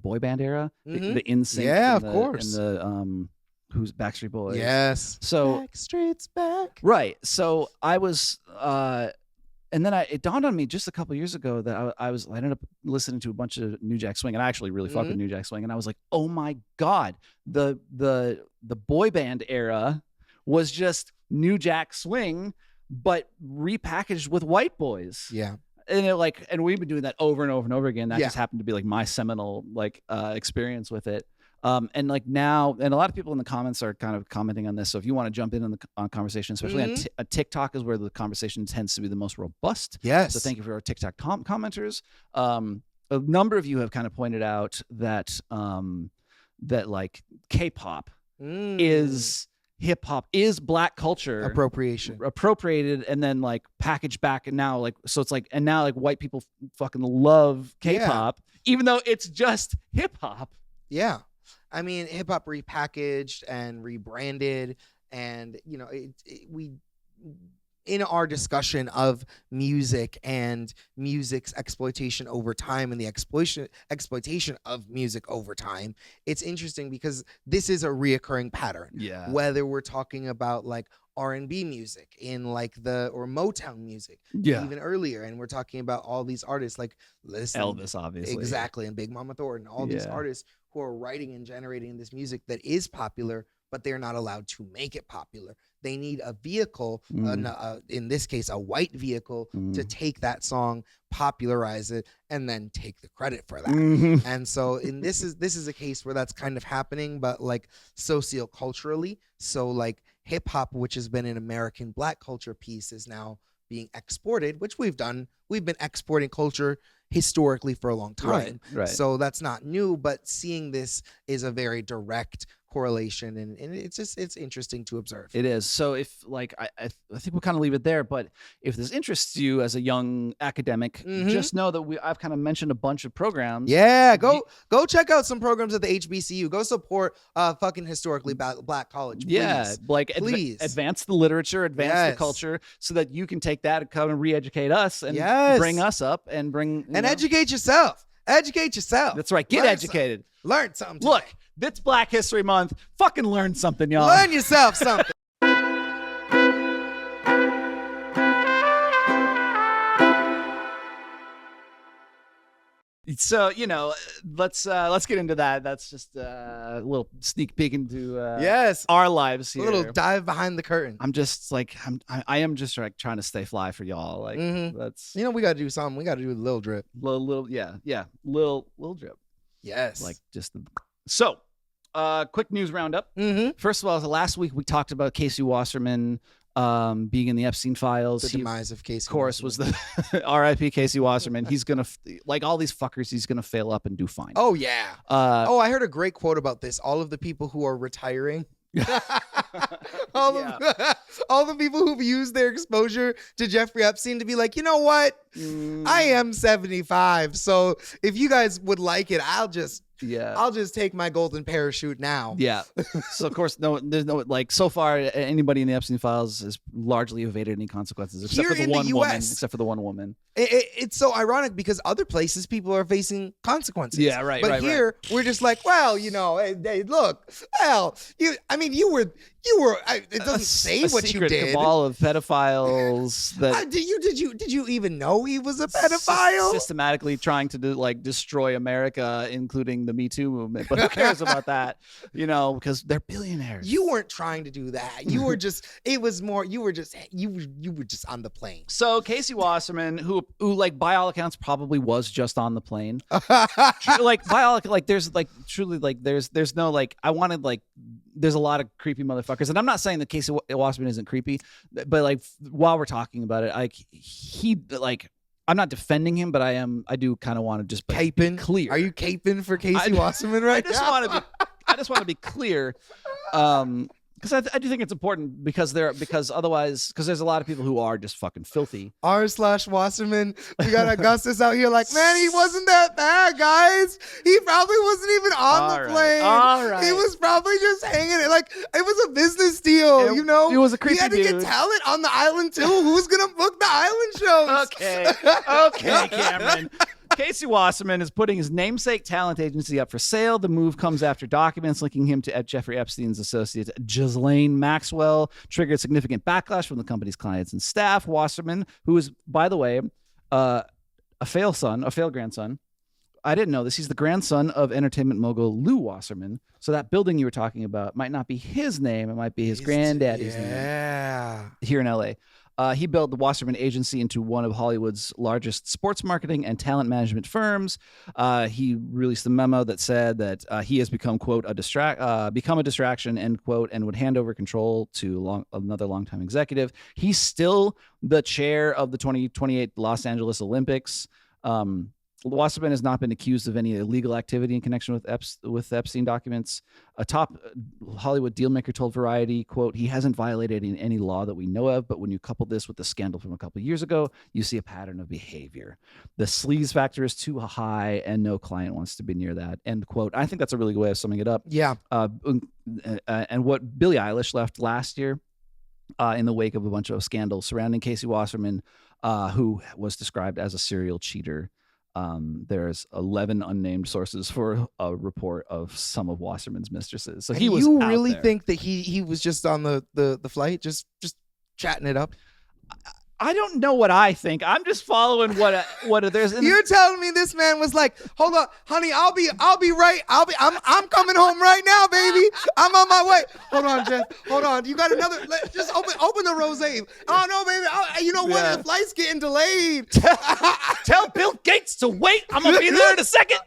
Speaker 1: boy band era, the NSYNC,
Speaker 2: yeah, of course,
Speaker 1: and who's Backstreet Boys.
Speaker 2: Yes.
Speaker 1: So
Speaker 2: Backstreet's back.
Speaker 1: Right. So I was, and then it dawned on me just a couple years ago that I ended up listening to a bunch of New Jack Swing, and I actually really fuck with New Jack Swing, and I was like, oh my god, the boy band era was just New Jack Swing, but repackaged with white boys.
Speaker 2: Yeah.
Speaker 1: And we've been doing that over and over and over again. That just happened to be like my seminal experience with it. And like now, and a lot of people in the comments are kind of commenting on this. So if you want to jump in on the conversation, especially on TikTok is where the conversation tends to be the most robust.
Speaker 2: Yes.
Speaker 1: So thank you for our TikTok commenters. A number of you have kind of pointed out that that like K-pop is hip hop, is black culture appropriated and then like packaged back, and now like so it's like, and now like white people fucking love K-pop even though it's just hip hop.
Speaker 2: Yeah. I mean, hip hop repackaged and rebranded, and we in our discussion of music and music's exploitation over time and the exploitation of music over time, it's interesting because this is a reoccurring pattern.
Speaker 1: Yeah.
Speaker 2: Whether we're talking about like R&B music in like or Motown music, even earlier, and we're talking about all these artists like
Speaker 1: Elvis, obviously,
Speaker 2: exactly, and Big Mama Thornton, all these artists who are writing and generating this music that is popular, but they're not allowed to make it popular. They need a vehicle, in this case, a white vehicle, to take that song, popularize it, and then take the credit for that. And so this is a case where that's kind of happening, but like socioculturally. So like hip hop, which has been an American black culture piece, is now being exported, which we've done. We've been exporting culture historically for a long time.
Speaker 1: Right.
Speaker 2: So that's not new, but seeing this is a very direct correlation, and it's interesting to observe.
Speaker 1: It is. So if like I think we'll kind of leave it there, but if this interests you as a young academic, just know that I've kind of mentioned a bunch of programs.
Speaker 2: Go check out some programs at the HBCU. Go support fucking historically black college. Please.
Speaker 1: Advance the literature, advance the culture, so that you can take that and come and re-educate us and bring us up and bring
Speaker 2: educate yourself. Educate yourself.
Speaker 1: That's right. Get educated.
Speaker 2: Learn something today.
Speaker 1: Look, it's Black History Month. Fucking learn something, y'all.
Speaker 2: Learn yourself something.
Speaker 1: So, let's get into that. That's just a little sneak peek into our lives here.
Speaker 2: A little dive behind the curtain.
Speaker 1: I'm just like I am just like trying to stay fly for y'all. Like that's
Speaker 2: we got to do something. We got to do a little drip.
Speaker 1: Little drip.
Speaker 2: Yes.
Speaker 1: Like just so. Quick news roundup. First of all, last week we talked about Casey Wasserman being in the Epstein files.
Speaker 2: The demise of Casey.
Speaker 1: Of course,
Speaker 2: Wasserman.
Speaker 1: was the R.I.P. Casey Wasserman. He's gonna like all these fuckers. He's gonna fail up and do fine.
Speaker 2: Oh yeah. I heard a great quote about this. All of the people who are retiring. all the people who've used their exposure to Jeffrey Epstein to be like, you know what? I am 75, so if you guys would like it, I'll just take my golden parachute now.
Speaker 1: Yeah. So of course, there's no like so far anybody in the Epstein files has largely evaded any consequences except for the one woman.
Speaker 2: It's so ironic because other places people are facing consequences.
Speaker 1: Yeah, right.
Speaker 2: But here we're just like, well, hey, look, well, you were. It doesn't say what you did.
Speaker 1: A cabal of pedophiles that
Speaker 2: did you even know he was a pedophile?
Speaker 1: Systematically trying to destroy America, including the Me Too movement. But who cares about that? Because they're billionaires.
Speaker 2: You weren't trying to do that. You were just. It was more. You were just on the plane.
Speaker 1: So Casey Wasserman, who like by all accounts probably was just on the plane. There's no like I wanted like. There's a lot of creepy motherfuckers, and I'm not saying that Casey Wasserman isn't creepy, but like while we're talking about it, like I'm not defending him, but I do kind of want to just be clear.
Speaker 2: Are you caping for Casey Wasserman right now?
Speaker 1: I just want to be clear. Because I do think it's important because there's a lot of people who are just fucking filthy.
Speaker 2: r/Wasserman. We got Augustus out here like, man, he wasn't that bad, guys. He probably wasn't even on the plane.
Speaker 1: All right.
Speaker 2: He was probably just hanging it. Like, it was a business deal,
Speaker 1: It was a creepy
Speaker 2: He had to
Speaker 1: dude.
Speaker 2: get talent on the island, too. Who's going to book the island shows?
Speaker 1: Okay, Cameron. Casey Wasserman is putting his namesake talent agency up for sale. The move comes after documents linking him to Jeffrey Epstein's associate Ghislaine Maxwell triggered significant backlash from the company's clients and staff. Wasserman, who is, by the way, a failed grandson. I didn't know this. He's the grandson of entertainment mogul Lou Wasserman. So that building you were talking about might not be his name. It might be his granddaddy's name. Here in LA. He built the Wasserman Agency into one of Hollywood's largest sports marketing and talent management firms. He released a memo that said that he has become, quote, become a distraction, end quote, and would hand over control to another longtime executive. He's still the chair of the 2028 Los Angeles Olympics. Wasserman has not been accused of any illegal activity in connection with Epstein documents. A top Hollywood dealmaker told Variety, quote, he hasn't violated any law that we know of, but when you couple this with the scandal from a couple of years ago, you see a pattern of behavior. The sleaze factor is too high and no client wants to be near that, end quote. I think that's a really good way of summing it up.
Speaker 2: Yeah.
Speaker 1: And what Billie Eilish left last year in the wake of a bunch of scandals surrounding Casey Wasserman, who was described as a serial cheater. There's 11 unnamed sources for a report of some of Wasserman's mistresses. So he was.
Speaker 2: You
Speaker 1: out
Speaker 2: really
Speaker 1: there.
Speaker 2: think that he was just on the flight, just chatting it up?
Speaker 1: I don't know what I think. I'm just following what there's.
Speaker 2: You're telling me this man was like, hold on, honey, I'll be right. I'm coming home right now, baby. I'm on my way. Hold on, Jess. Hold on. You got another? Just open the rosé. Oh no, baby. You know what?
Speaker 1: Yeah.
Speaker 2: The flight's getting delayed.
Speaker 1: Tell Bill Gates to wait. I'm gonna be there in a second.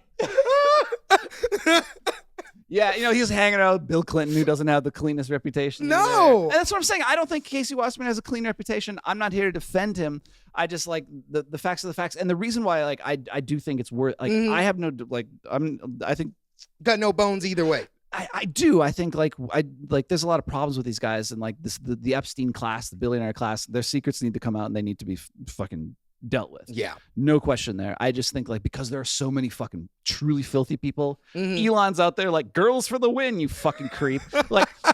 Speaker 1: Yeah, he was hanging out with Bill Clinton, who doesn't have the cleanest reputation.
Speaker 2: No.
Speaker 1: And that's what I'm saying. I don't think Casey Wasserman has a clean reputation. I'm not here to defend him. I just like the facts of the facts. And the reason why I do think it's worth, I have no, I think.
Speaker 2: Got no bones either way.
Speaker 1: I do. I think there's a lot of problems with these guys, and the Epstein class, the billionaire class, their secrets need to come out and they need to be fucking dealt with.
Speaker 2: Yeah.
Speaker 1: No question there. I just think because there are so many fucking truly filthy people, Elon's out there girls for the win, you fucking creep.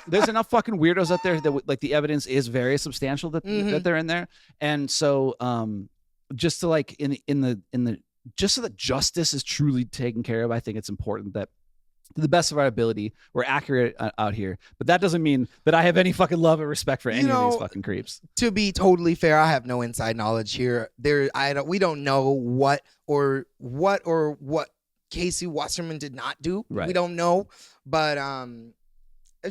Speaker 1: There's enough fucking weirdos out there that the evidence is very substantial that they're in there. And so just to just so that justice is truly taken care of, I think it's important that to the best of our ability, we're accurate out here. But that doesn't mean that I have any fucking love or respect for any of these fucking creeps.
Speaker 2: To be totally fair, I have no inside knowledge here. We don't know what Casey Wasserman did not do.
Speaker 1: Right.
Speaker 2: We don't know, but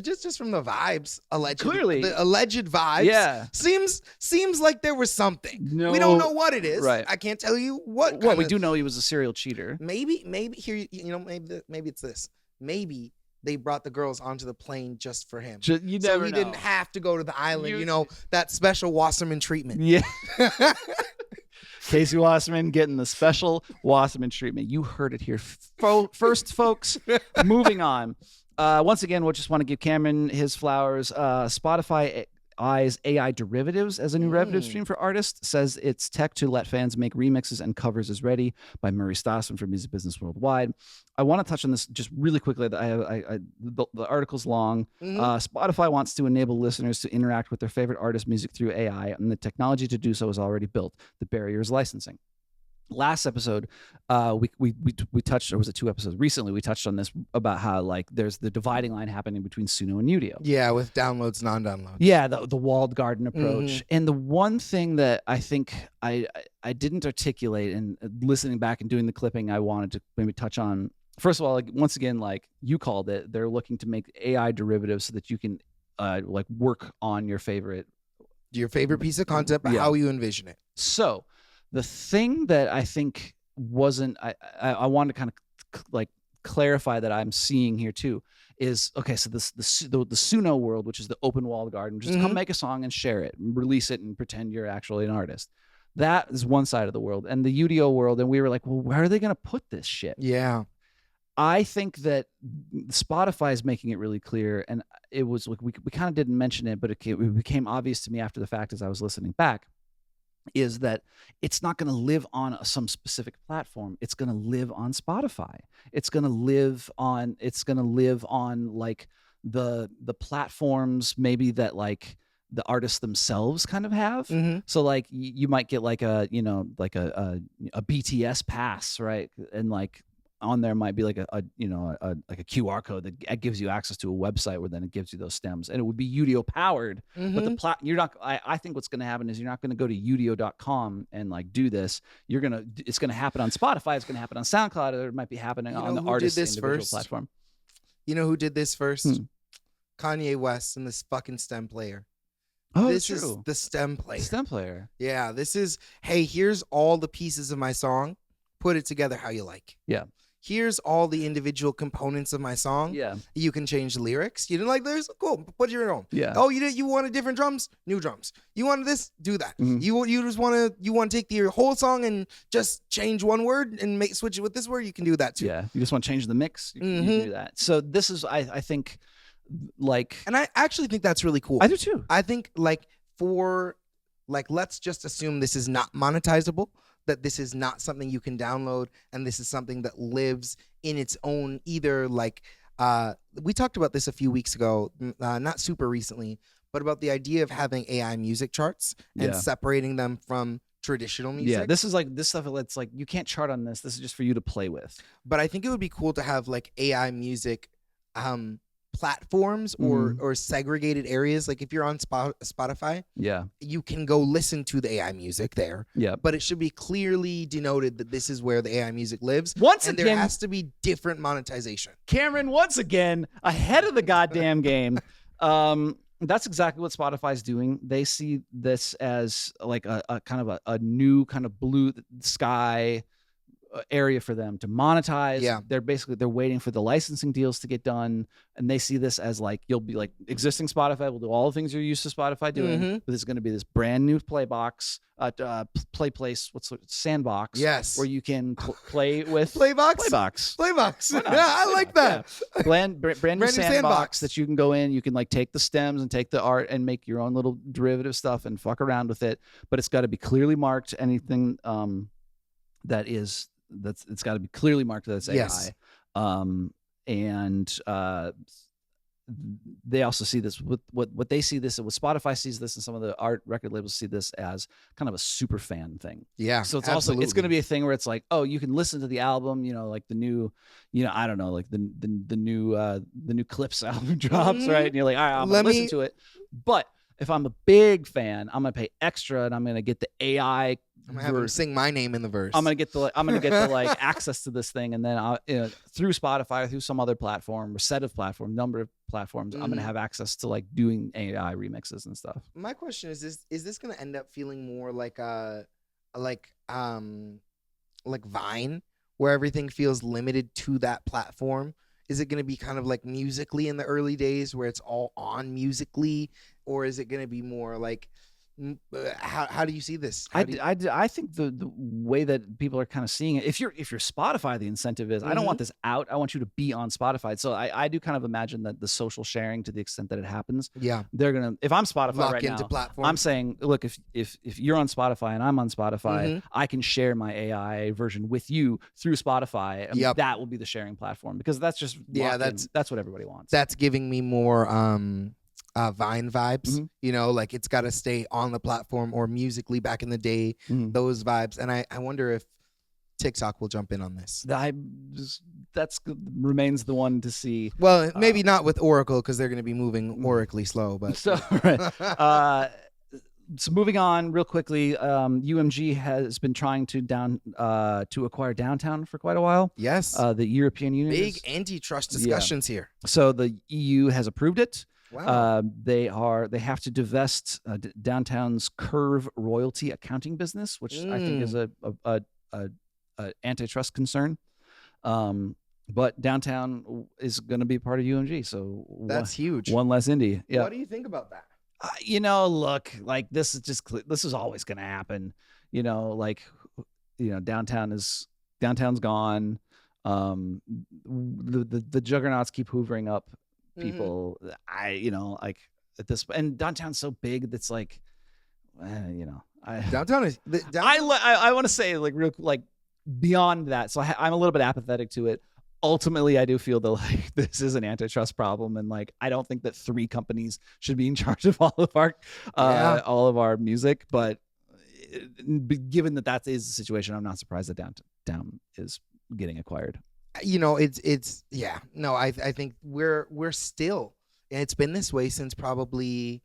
Speaker 2: just from the vibes, the alleged vibes.
Speaker 1: Yeah,
Speaker 2: seems like there was something.
Speaker 1: No,
Speaker 2: we don't know what it is.
Speaker 1: Right.
Speaker 2: I can't tell you what.
Speaker 1: Well, we do know he was a serial cheater.
Speaker 2: Maybe here, maybe it's this. Maybe they brought the girls onto the plane just for him.
Speaker 1: So he
Speaker 2: didn't have to go to the island, that special Wasserman treatment.
Speaker 1: Yeah. Casey Wasserman getting the special Wasserman treatment. You heard it here first, folks. Moving on. Once again, we'll just want to give Cameron his flowers. Spotify eyes AI derivatives as a new revenue stream for artists. Says its tech to let fans make remixes and covers is ready by Murray Stossman for Music Business Worldwide. I want to touch on this just really quickly. The article's long. Spotify wants to enable listeners to interact with their favorite artist music through AI, and the technology to do so is already built. The barrier is licensing. Last episode, we touched, or was it 2 episodes? Recently, we touched on this about how there's the dividing line happening between Suno and Udio.
Speaker 2: Yeah, with downloads, non-downloads.
Speaker 1: Yeah, the walled garden approach. And the one thing that I think I didn't articulate, and listening back and doing the clipping, I wanted to maybe touch on. First of all, once again, you called it, they're looking to make AI derivatives so that you can work on your favorite
Speaker 2: piece of content, but how you envision it.
Speaker 1: So. The thing that I think wasn't, I wanted to kind of clarify that I'm seeing here too is, okay, so the Suno world, which is the open walled garden, just come make a song and share it, and release it and pretend you're actually an artist. That is one side of the world. And the Udio world, and we were like, well, where are they going to put this shit?
Speaker 2: Yeah.
Speaker 1: I think that Spotify is making it really clear, and it was we kind of didn't mention it, but it became obvious to me after the fact as I was listening back, is that it's not going to live on some specific platform. It's going to live on Spotify. It's going to live on the platforms maybe that the artists themselves kind of have. So like you might get like a like a BTS pass, right? And like on there might be like a QR code that gives you access to a website where then it gives you those stems, and it would be Udio powered. But you're not. I think what's going to happen is you're not going to go to udio.com and like do this. It's going to happen on Spotify. It's going to happen on SoundCloud, or it might be happening on the artist's individual platform.
Speaker 2: You know who did this first? Kanye West and this fucking stem player.
Speaker 1: Oh,
Speaker 2: this is the stem player.
Speaker 1: Stem player.
Speaker 2: Yeah, this is, hey, here's all the pieces of my song. Put it together how you like.
Speaker 1: Yeah.
Speaker 2: Here's all the individual components of my song.
Speaker 1: Yeah.
Speaker 2: You can change the lyrics. You didn't like this? Cool. Put your own.
Speaker 1: Yeah.
Speaker 2: Oh, you wanted different drums? New drums. You wanted this? Do that. You just want to take your whole song and just change one word and switch it with this word? You can do that too.
Speaker 1: Yeah. You just want to change the mix? You can do that. So this is, I think, like,
Speaker 2: and I actually think that's really cool.
Speaker 1: I do too.
Speaker 2: I think let's just assume this is not monetizable, that this is not something you can download, and this is something that lives in its own, either like, we talked about this a few weeks ago, not super recently, but about the idea of having AI music charts and separating them from traditional music.
Speaker 1: Yeah, this is like this stuff that's like, you can't chart on this. This is just for you to play with.
Speaker 2: But I think it would be cool to have like AI music platforms or segregated areas. Like if you're on Spotify, you can go listen to the AI music there. Yeah, but it should be clearly denoted that this is where the AI music lives. And there has to be different monetization.
Speaker 1: Cameron, once again, ahead of the goddamn game. That's exactly what Spotify's doing. They see this as like a kind of a new kind of blue sky area for them to monetize. Yeah. They're waiting for the licensing deals to get done, and they see this as like, you'll be like, existing Spotify will do all the things you're used to Spotify doing, but there's going to be this brand new sandbox, where you can play with
Speaker 2: Playbox. Yeah, I like that.
Speaker 1: Yeah. Brand new sandbox that you can go in. You can like take the stems and take the art and make your own little derivative stuff and fuck around with it, but it's got to be clearly marked. Anything it's got to be clearly marked that it's AI. And they also see this with what they see this, what Spotify sees this, and some of the art record labels see this as kind of a super fan thing. Yeah. So it's also, it's going to be a thing where it's like, oh, you can listen to the album, like the new, I don't know, like the new Clips album drops, right? And you're like, all right, I'm going to listen to it. But if I'm a big fan, I'm going to pay extra and I'm going to get the AI.
Speaker 2: I'm gonna have him sing my name in the verse.
Speaker 1: I'm gonna get the like access to this thing, and then I'll, through Spotify or through some other platform or set of platform, number of platforms, I'm gonna have access to like doing AI remixes and stuff.
Speaker 2: My question is this gonna end up feeling more like Vine, where everything feels limited to that platform? Is it going to be kind of like Musical.ly in the early days, where it's all on Musical.ly, or is it going to be more like? How do you see this?
Speaker 1: I think the way that people are kind of seeing it, if you're Spotify, the incentive is, I don't want this out. I want you to be on Spotify. So I do kind of imagine that the social sharing, to the extent that it happens, they're gonna, if I'm Spotify right now, platform. I'm saying, look, if you're on Spotify and I'm on Spotify, I can share my AI version with you through Spotify, and that will be the sharing platform, because that's just that's what everybody wants.
Speaker 2: That's giving me more Vine vibes, like it's got to stay on the platform, or Musical.ly back in the day, those vibes. And I wonder if TikTok will jump in on this.
Speaker 1: That's remains the one to see.
Speaker 2: Well, maybe not with Oracle, because they're going to be moving oracally slow. But
Speaker 1: so moving on real quickly, UMG has been trying to acquire Downtown for quite a while.
Speaker 2: Yes,
Speaker 1: the European Union.
Speaker 2: Big antitrust discussions here.
Speaker 1: So the EU has approved it.
Speaker 2: Wow.
Speaker 1: They have to divest Downtown's Curve royalty accounting business, which I think is a antitrust concern. But Downtown is going to be part of UMG, so
Speaker 2: that's huge.
Speaker 1: One less indie. Yeah.
Speaker 2: What do you think about that?
Speaker 1: Look, like this is always going to happen. Downtown's gone. The juggernauts keep hoovering up people. Like at this, and Downtown's so big that's like,
Speaker 2: Downtown is.
Speaker 1: I want to say like real like beyond that. So I'm a little bit apathetic to it. ultimately, I do feel that like this is an antitrust problem, and like I don't think that 3 companies should be in charge of all of our music. But given that is the situation, I'm not surprised that Down is getting acquired.
Speaker 2: It's yeah. No, I think we're still. It's been this way since probably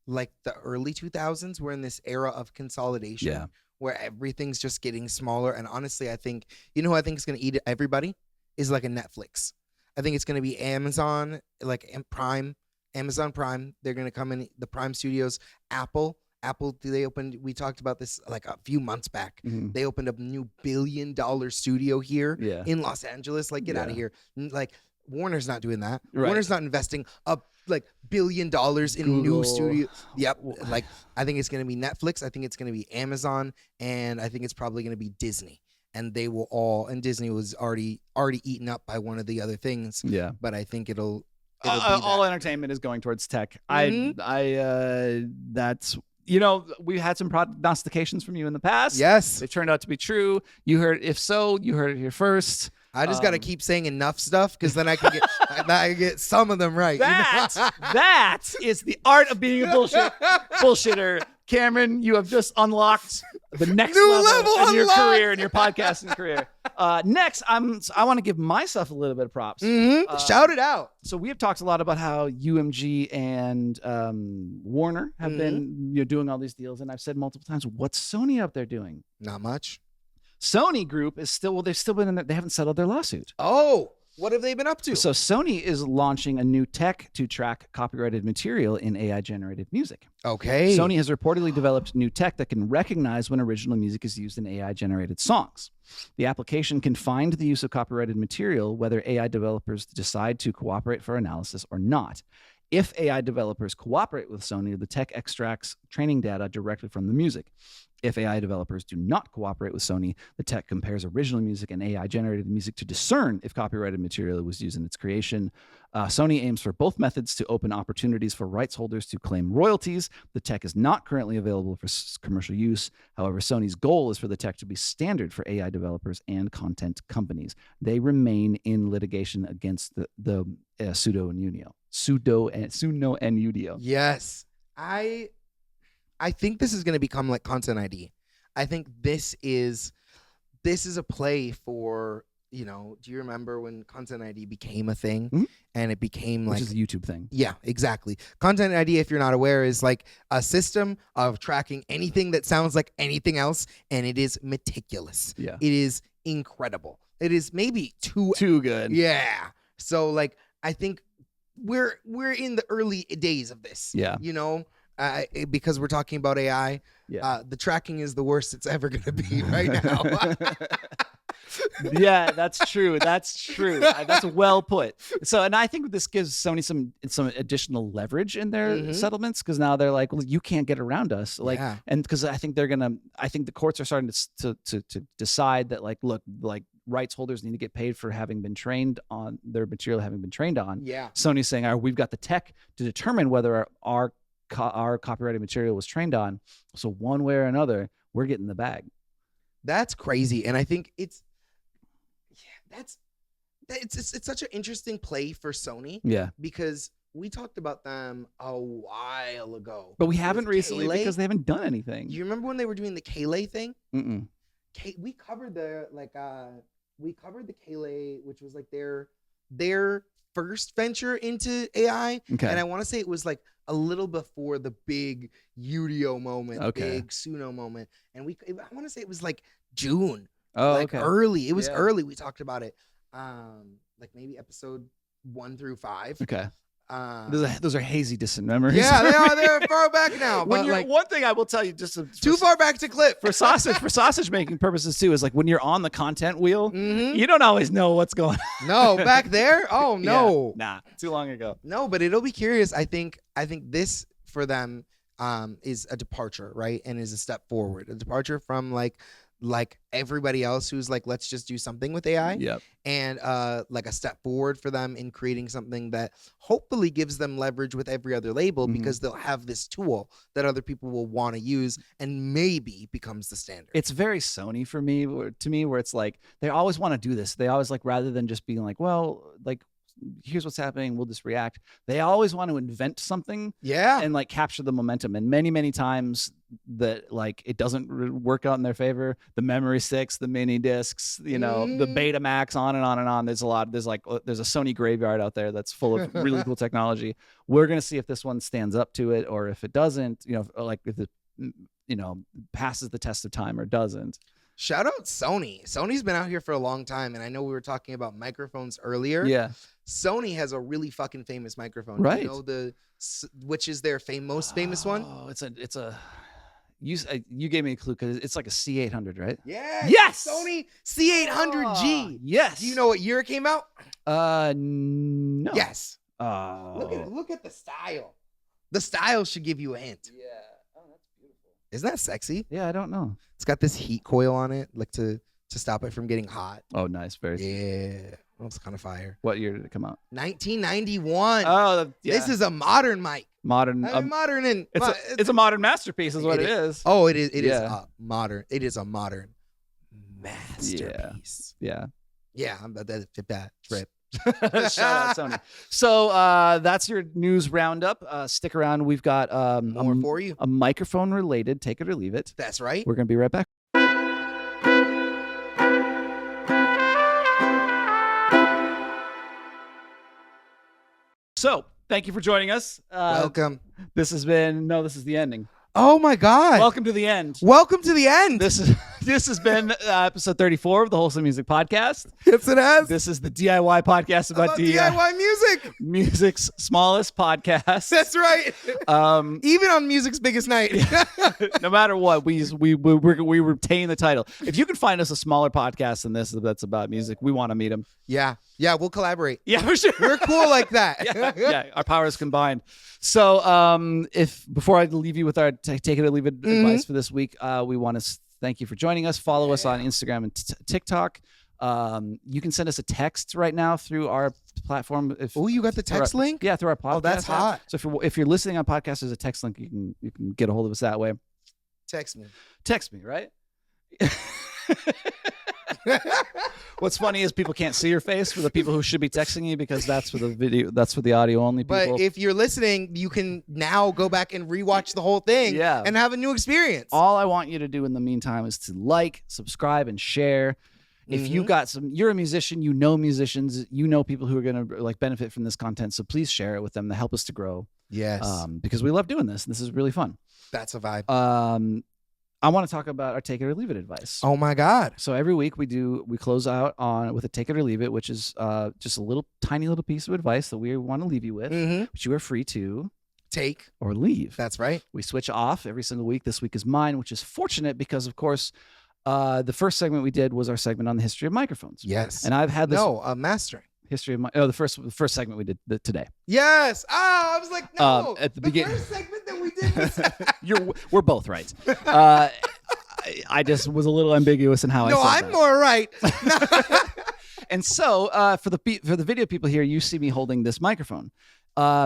Speaker 2: like the early 2000s. We're in this era of consolidation where everything's just getting smaller. And honestly, I think who I think is going to eat everybody is like a Netflix. I think it's going to be Amazon, like Prime, Amazon Prime. They're going to come in the Prime Studios. Apple, they opened, we talked about this like a few months back. Mm-hmm. They opened a new $1 billion studio here in Los Angeles. Like, get out of here. Like, Warner's not doing that. Right. Warner's not investing $1 billion in Google. New studios. Yep. Like, I think it's going to be Netflix. I think it's going to be Amazon. And I think it's probably going to be Disney. And they will all, and Disney was already eaten up by one of the other things. Yeah. But I think it'll be
Speaker 1: all entertainment is going towards tech. Mm-hmm. That's, we had some prognostications from you in the past.
Speaker 2: Yes.
Speaker 1: They turned out to be true. You heard it here first.
Speaker 2: I just got to keep saying enough stuff because then I can get some of them right.
Speaker 1: That is the art of being a bullshitter. Cameron, you have just unlocked the next level in your career, in your podcasting career. Next, I want to give myself a little bit of props.
Speaker 2: Mm-hmm. Shout it out.
Speaker 1: So we have talked a lot about how UMG and Warner have been doing all these deals, and I've said multiple times, what's Sony up there doing?
Speaker 2: Not much.
Speaker 1: Sony Group is they've still been in there. They haven't settled their lawsuit.
Speaker 2: Oh, what have they been up to?
Speaker 1: So Sony is launching a new tech to track copyrighted material in AI-generated music.
Speaker 2: Okay.
Speaker 1: Sony has reportedly developed new tech that can recognize when original music is used in AI-generated songs. The application can find the use of copyrighted material, whether AI developers decide to cooperate for analysis or not. If AI developers cooperate with Sony, the tech extracts training data directly from the music. If AI developers do not cooperate with Sony, the tech compares original music and AI-generated music to discern if copyrighted material was used in its creation. Sony aims for both methods to open opportunities for rights holders to claim royalties. The tech is not currently available for commercial use. However, Sony's goal is for the tech to be standard for AI developers and content companies. They remain in litigation against the Suno and Udio.
Speaker 2: Yes. I think this is going to become like Content ID. I think this is a play for, do you remember when Content ID became a thing? Mm-hmm. And it became like...
Speaker 1: Which is a YouTube thing.
Speaker 2: Yeah, exactly. Content ID, if you're not aware, is like a system of tracking anything that sounds like anything else, and it is meticulous. Yeah. It is incredible. It is maybe too
Speaker 1: good.
Speaker 2: Yeah. So like, I think we're in the early days of this. Yeah. Because we're talking about AI, the tracking is the worst it's ever going to be right now.
Speaker 1: Yeah, that's true. That's well put. So, and I think this gives Sony some additional leverage in their settlements, because now they're like, well, you can't get around us. Like, and because I think the courts are starting to decide that look, rights holders need to get paid for having been trained on their material, having been trained on. Yeah. Sony's saying, we've got the tech to determine whether our copyrighted material was trained on. So one way or another, we're getting the bag.
Speaker 2: That's crazy. And I think it's such an interesting play for Sony. Yeah. Because we talked about them a while ago.
Speaker 1: But we haven't recently because they haven't done anything.
Speaker 2: You remember when they were doing the Kayleigh thing?
Speaker 1: Mm-mm.
Speaker 2: We covered the Kayleigh, which was like their first venture into AI. Okay. And I want to say it was like a little before the big Udio moment, big Suno moment. And I want to say it was like June. Oh, like early. It was early. We talked about it. Like maybe episode 1 through 5. Okay.
Speaker 1: Those are hazy, distant memories.
Speaker 2: Yeah, they are. They're far back now. But
Speaker 1: one thing I will tell you, just
Speaker 2: too far back to clip
Speaker 1: for sausage making purposes too, is like when you're on the content wheel, you don't always know what's going on.
Speaker 2: No, back there. Oh no,
Speaker 1: too long ago.
Speaker 2: No, but it'll be curious. I think this for them is a departure, right, and is a step forward, a departure from like like everybody else who's like, let's just do something with AI.
Speaker 1: Yep.
Speaker 2: And like a step forward for them in creating something that hopefully gives them leverage with every other label, because they'll have this tool that other people will want to use and maybe becomes the standard.
Speaker 1: It's very Sony for me, where it's like they always want to do this. They always like, rather than just being like, well, like, here's what's happening, we'll just react. They always want to invent something, and like capture the momentum. And many times that like it doesn't work out in their favor. The memory sticks, the mini discs, the Betamax, on and on and on. There's a Sony graveyard out there that's full of really cool technology. We're gonna see if this one stands up to it, or if it doesn't. Like if it passes the test of time or doesn't.
Speaker 2: Shout out Sony. Sony's been out here for a long time, and I know we were talking about microphones earlier.
Speaker 1: Yeah.
Speaker 2: Sony has a really fucking famous microphone.
Speaker 1: Right.
Speaker 2: You know which is their most famous one?
Speaker 1: Oh, you gave me a clue because it's like a C800, right?
Speaker 2: Yeah.
Speaker 1: Yes.
Speaker 2: Sony C800G.
Speaker 1: Yes.
Speaker 2: Do you know what year it came out?
Speaker 1: No.
Speaker 2: Yes.
Speaker 1: Oh.
Speaker 2: Look at the style. The style should give you a hint.
Speaker 1: Yeah. Oh, that's beautiful.
Speaker 2: Isn't that sexy?
Speaker 1: Yeah, I don't know.
Speaker 2: It's got this heat coil on it, like to stop it from getting hot.
Speaker 1: Oh, nice. Very.
Speaker 2: Yeah. That's kind of fire.
Speaker 1: What year did it come out?
Speaker 2: 1991.
Speaker 1: Oh, yeah.
Speaker 2: This is a modern mic.
Speaker 1: Modern.
Speaker 2: Modern and
Speaker 1: it's a modern masterpiece, is what it is.
Speaker 2: Oh, it is. It is a modern. It is a modern masterpiece.
Speaker 1: Yeah.
Speaker 2: Yeah. I'm about to tip that trip.
Speaker 1: Shout out Sony. So that's your news roundup. Stick around. We've got
Speaker 2: more for you.
Speaker 1: A microphone related. Take it or leave it.
Speaker 2: That's right.
Speaker 1: We're gonna be right back. So, thank you for joining us.
Speaker 2: Welcome.
Speaker 1: This is the ending.
Speaker 2: Oh my God.
Speaker 1: Welcome to the end.
Speaker 2: Welcome to the end.
Speaker 1: This has been episode 34 of the Wholesome Music Podcast.
Speaker 2: Yes, it has.
Speaker 1: This is the DIY podcast about
Speaker 2: DIY music.
Speaker 1: Music's smallest podcast.
Speaker 2: That's right. Even on music's biggest night.
Speaker 1: No matter what, we retain the title. If you can find us a smaller podcast than this that's about music, we want to meet them.
Speaker 2: Yeah. Yeah, we'll collaborate.
Speaker 1: Yeah, for sure.
Speaker 2: We're cool like that.
Speaker 1: Yeah, our powers combined. So if before I leave you with our take it or leave it advice for this week, we want to thank you for joining us. Follow us on Instagram and TikTok. You can send us a text right now through our platform.
Speaker 2: Oh, you got the text link?
Speaker 1: Yeah, through our podcast.
Speaker 2: Oh, that's hot.
Speaker 1: So if you're listening on podcast, there's a text link. You can get a hold of us that way.
Speaker 2: Text me,
Speaker 1: right? What's funny is people can't see your face for the people who should be texting you, because that's for the video, that's for the audio only people.
Speaker 2: But if you're listening, you can now go back and rewatch the whole thing and have a new experience.
Speaker 1: All I want you to do in the meantime is to like, subscribe, and share. If you got you're a musician, you know musicians, you know people who are going to like benefit from this content. So please share it with them to help us to grow.
Speaker 2: Yes.
Speaker 1: Because we love doing this. This is really fun.
Speaker 2: That's a vibe.
Speaker 1: I want to talk about our take it or leave it advice.
Speaker 2: Oh my God.
Speaker 1: So every week we close out with a take it or leave it, which is just a tiny little piece of advice that we want to leave you with, which you are free to
Speaker 2: take
Speaker 1: or leave.
Speaker 2: That's right.
Speaker 1: We switch off every single week. This week is mine, which is fortunate because, of course, the first segment we did was our segment on the history of microphones.
Speaker 2: Yes.
Speaker 1: And I've had this
Speaker 2: mastering.
Speaker 1: History of the first segment we did today.
Speaker 2: Yes. I was like, no.
Speaker 1: At the beginning,
Speaker 2: first segment that we did.
Speaker 1: We're both right. I just was a little ambiguous in how I said that.
Speaker 2: No, I'm more right.
Speaker 1: And so for the video people here, you see me holding this microphone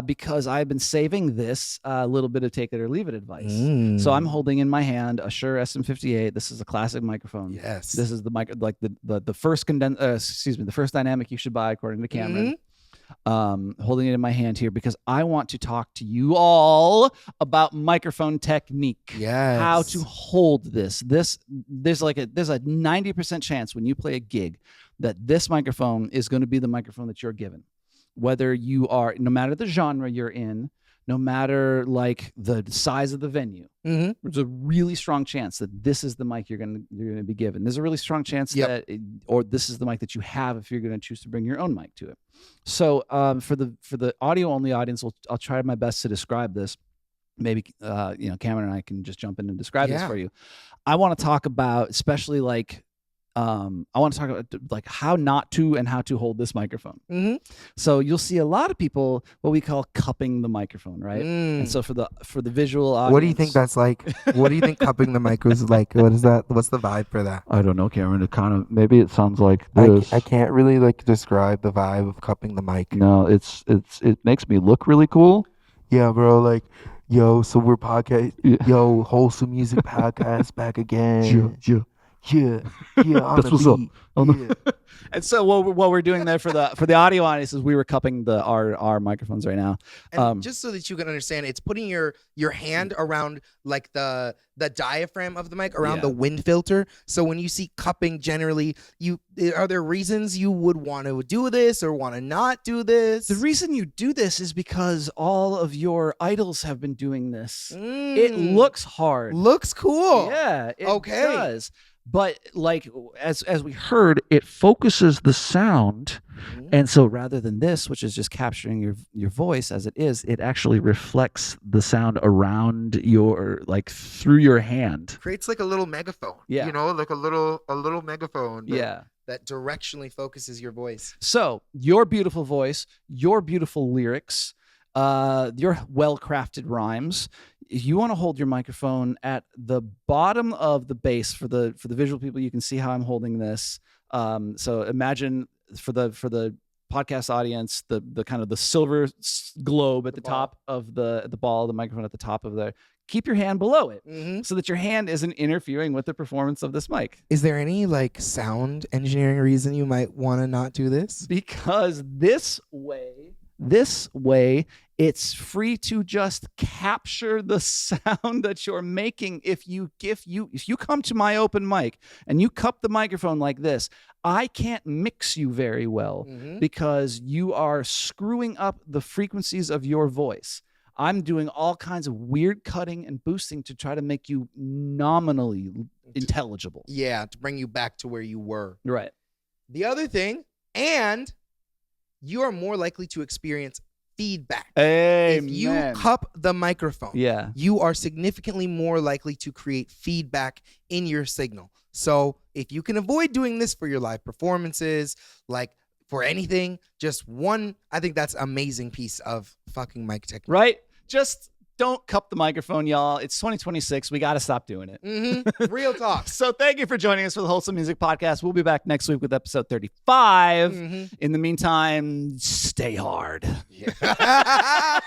Speaker 1: because I've been saving this little bit of take it or leave it advice. So I'm holding in my hand a Shure SM58. This is a classic microphone.
Speaker 2: Yes.
Speaker 1: This is the first the first dynamic you should buy according to Cameron. Holding it in my hand here because I want to talk to you all about microphone technique.
Speaker 2: Yes.
Speaker 1: How to hold this. There's a 90% chance when you play a gig that this microphone is going to be the microphone that you're given. Whether you are, no matter the genre you're in, no matter like the size of the venue, there's a really strong chance that this is the mic you're gonna be given. There's a really strong chance that, or this is the mic that you have if you're gonna choose to bring your own mic to it. So for the audio only audience, I'll try my best to describe this. Maybe Cameron and I can just jump in and describe this for you. I want to talk about, especially like I want to talk about like how not to and how to hold this microphone. So you'll see a lot of people what we call cupping the microphone, right? And so for the visual audience,
Speaker 2: what do you think that's like? What do you think cupping the mic is like? What is that? What's the vibe for that?
Speaker 1: I don't know, Cameron. It kind of maybe it sounds like this.
Speaker 2: I can't really like describe the vibe of cupping the mic.
Speaker 1: No, it makes me look really cool.
Speaker 2: Yeah, bro. Like, yo, so we're podcast. Yo, wholesome music podcast back again. Yeah,
Speaker 1: that's what's up. And so what we're doing there for the audio audience is we were cupping our microphones right now.
Speaker 2: And just so that you can understand, it's putting your hand around like the diaphragm of the mic, around the wind filter. So when you see cupping, generally, are there reasons you would want to do this or want to not do this?
Speaker 1: The reason you do this is because all of your idols have been doing this. It looks hard.
Speaker 2: Looks cool.
Speaker 1: Yeah, it does. But like as we heard, it focuses the sound, and so rather than this, which is just capturing your voice as it is, it actually reflects the sound around your through your hand.
Speaker 2: Creates like a little megaphone.
Speaker 1: Yeah,
Speaker 2: like a little megaphone.
Speaker 1: That
Speaker 2: directionally focuses your voice.
Speaker 1: So your beautiful voice, your beautiful lyrics, your well-crafted rhymes. You want to hold your microphone at the bottom of the base for the visual people. You can see how I'm holding this. So imagine for the podcast audience, the kind of the silver globe at the top of the ball, the microphone at the top of there. Keep your hand below it so that your hand isn't interfering with the performance of this mic.
Speaker 2: Is there any like sound engineering reason you might want to not do this?
Speaker 1: Because this way, it's free to just capture the sound that you're making. If you come to my open mic and you cup the microphone like this, I can't mix you very well because you are screwing up the frequencies of your voice. I'm doing all kinds of weird cutting and boosting to try to make you nominally intelligible.
Speaker 2: Yeah, to bring you back to where you were.
Speaker 1: Right.
Speaker 2: The other thing, and you are more likely to experience feedback.
Speaker 1: Amen.
Speaker 2: If you cup the microphone, you are significantly more likely to create feedback in your signal. So if you can avoid doing this for your live performances, like for anything, I think that's an amazing piece of fucking mic technique.
Speaker 1: Right? Just don't cup the microphone, y'all. It's 2026. We got to stop doing it.
Speaker 2: Real talk.
Speaker 1: So thank you for joining us for the Wholesome Music Podcast. We'll be back next week with episode 35. In the meantime, stay hard.
Speaker 2: Yeah.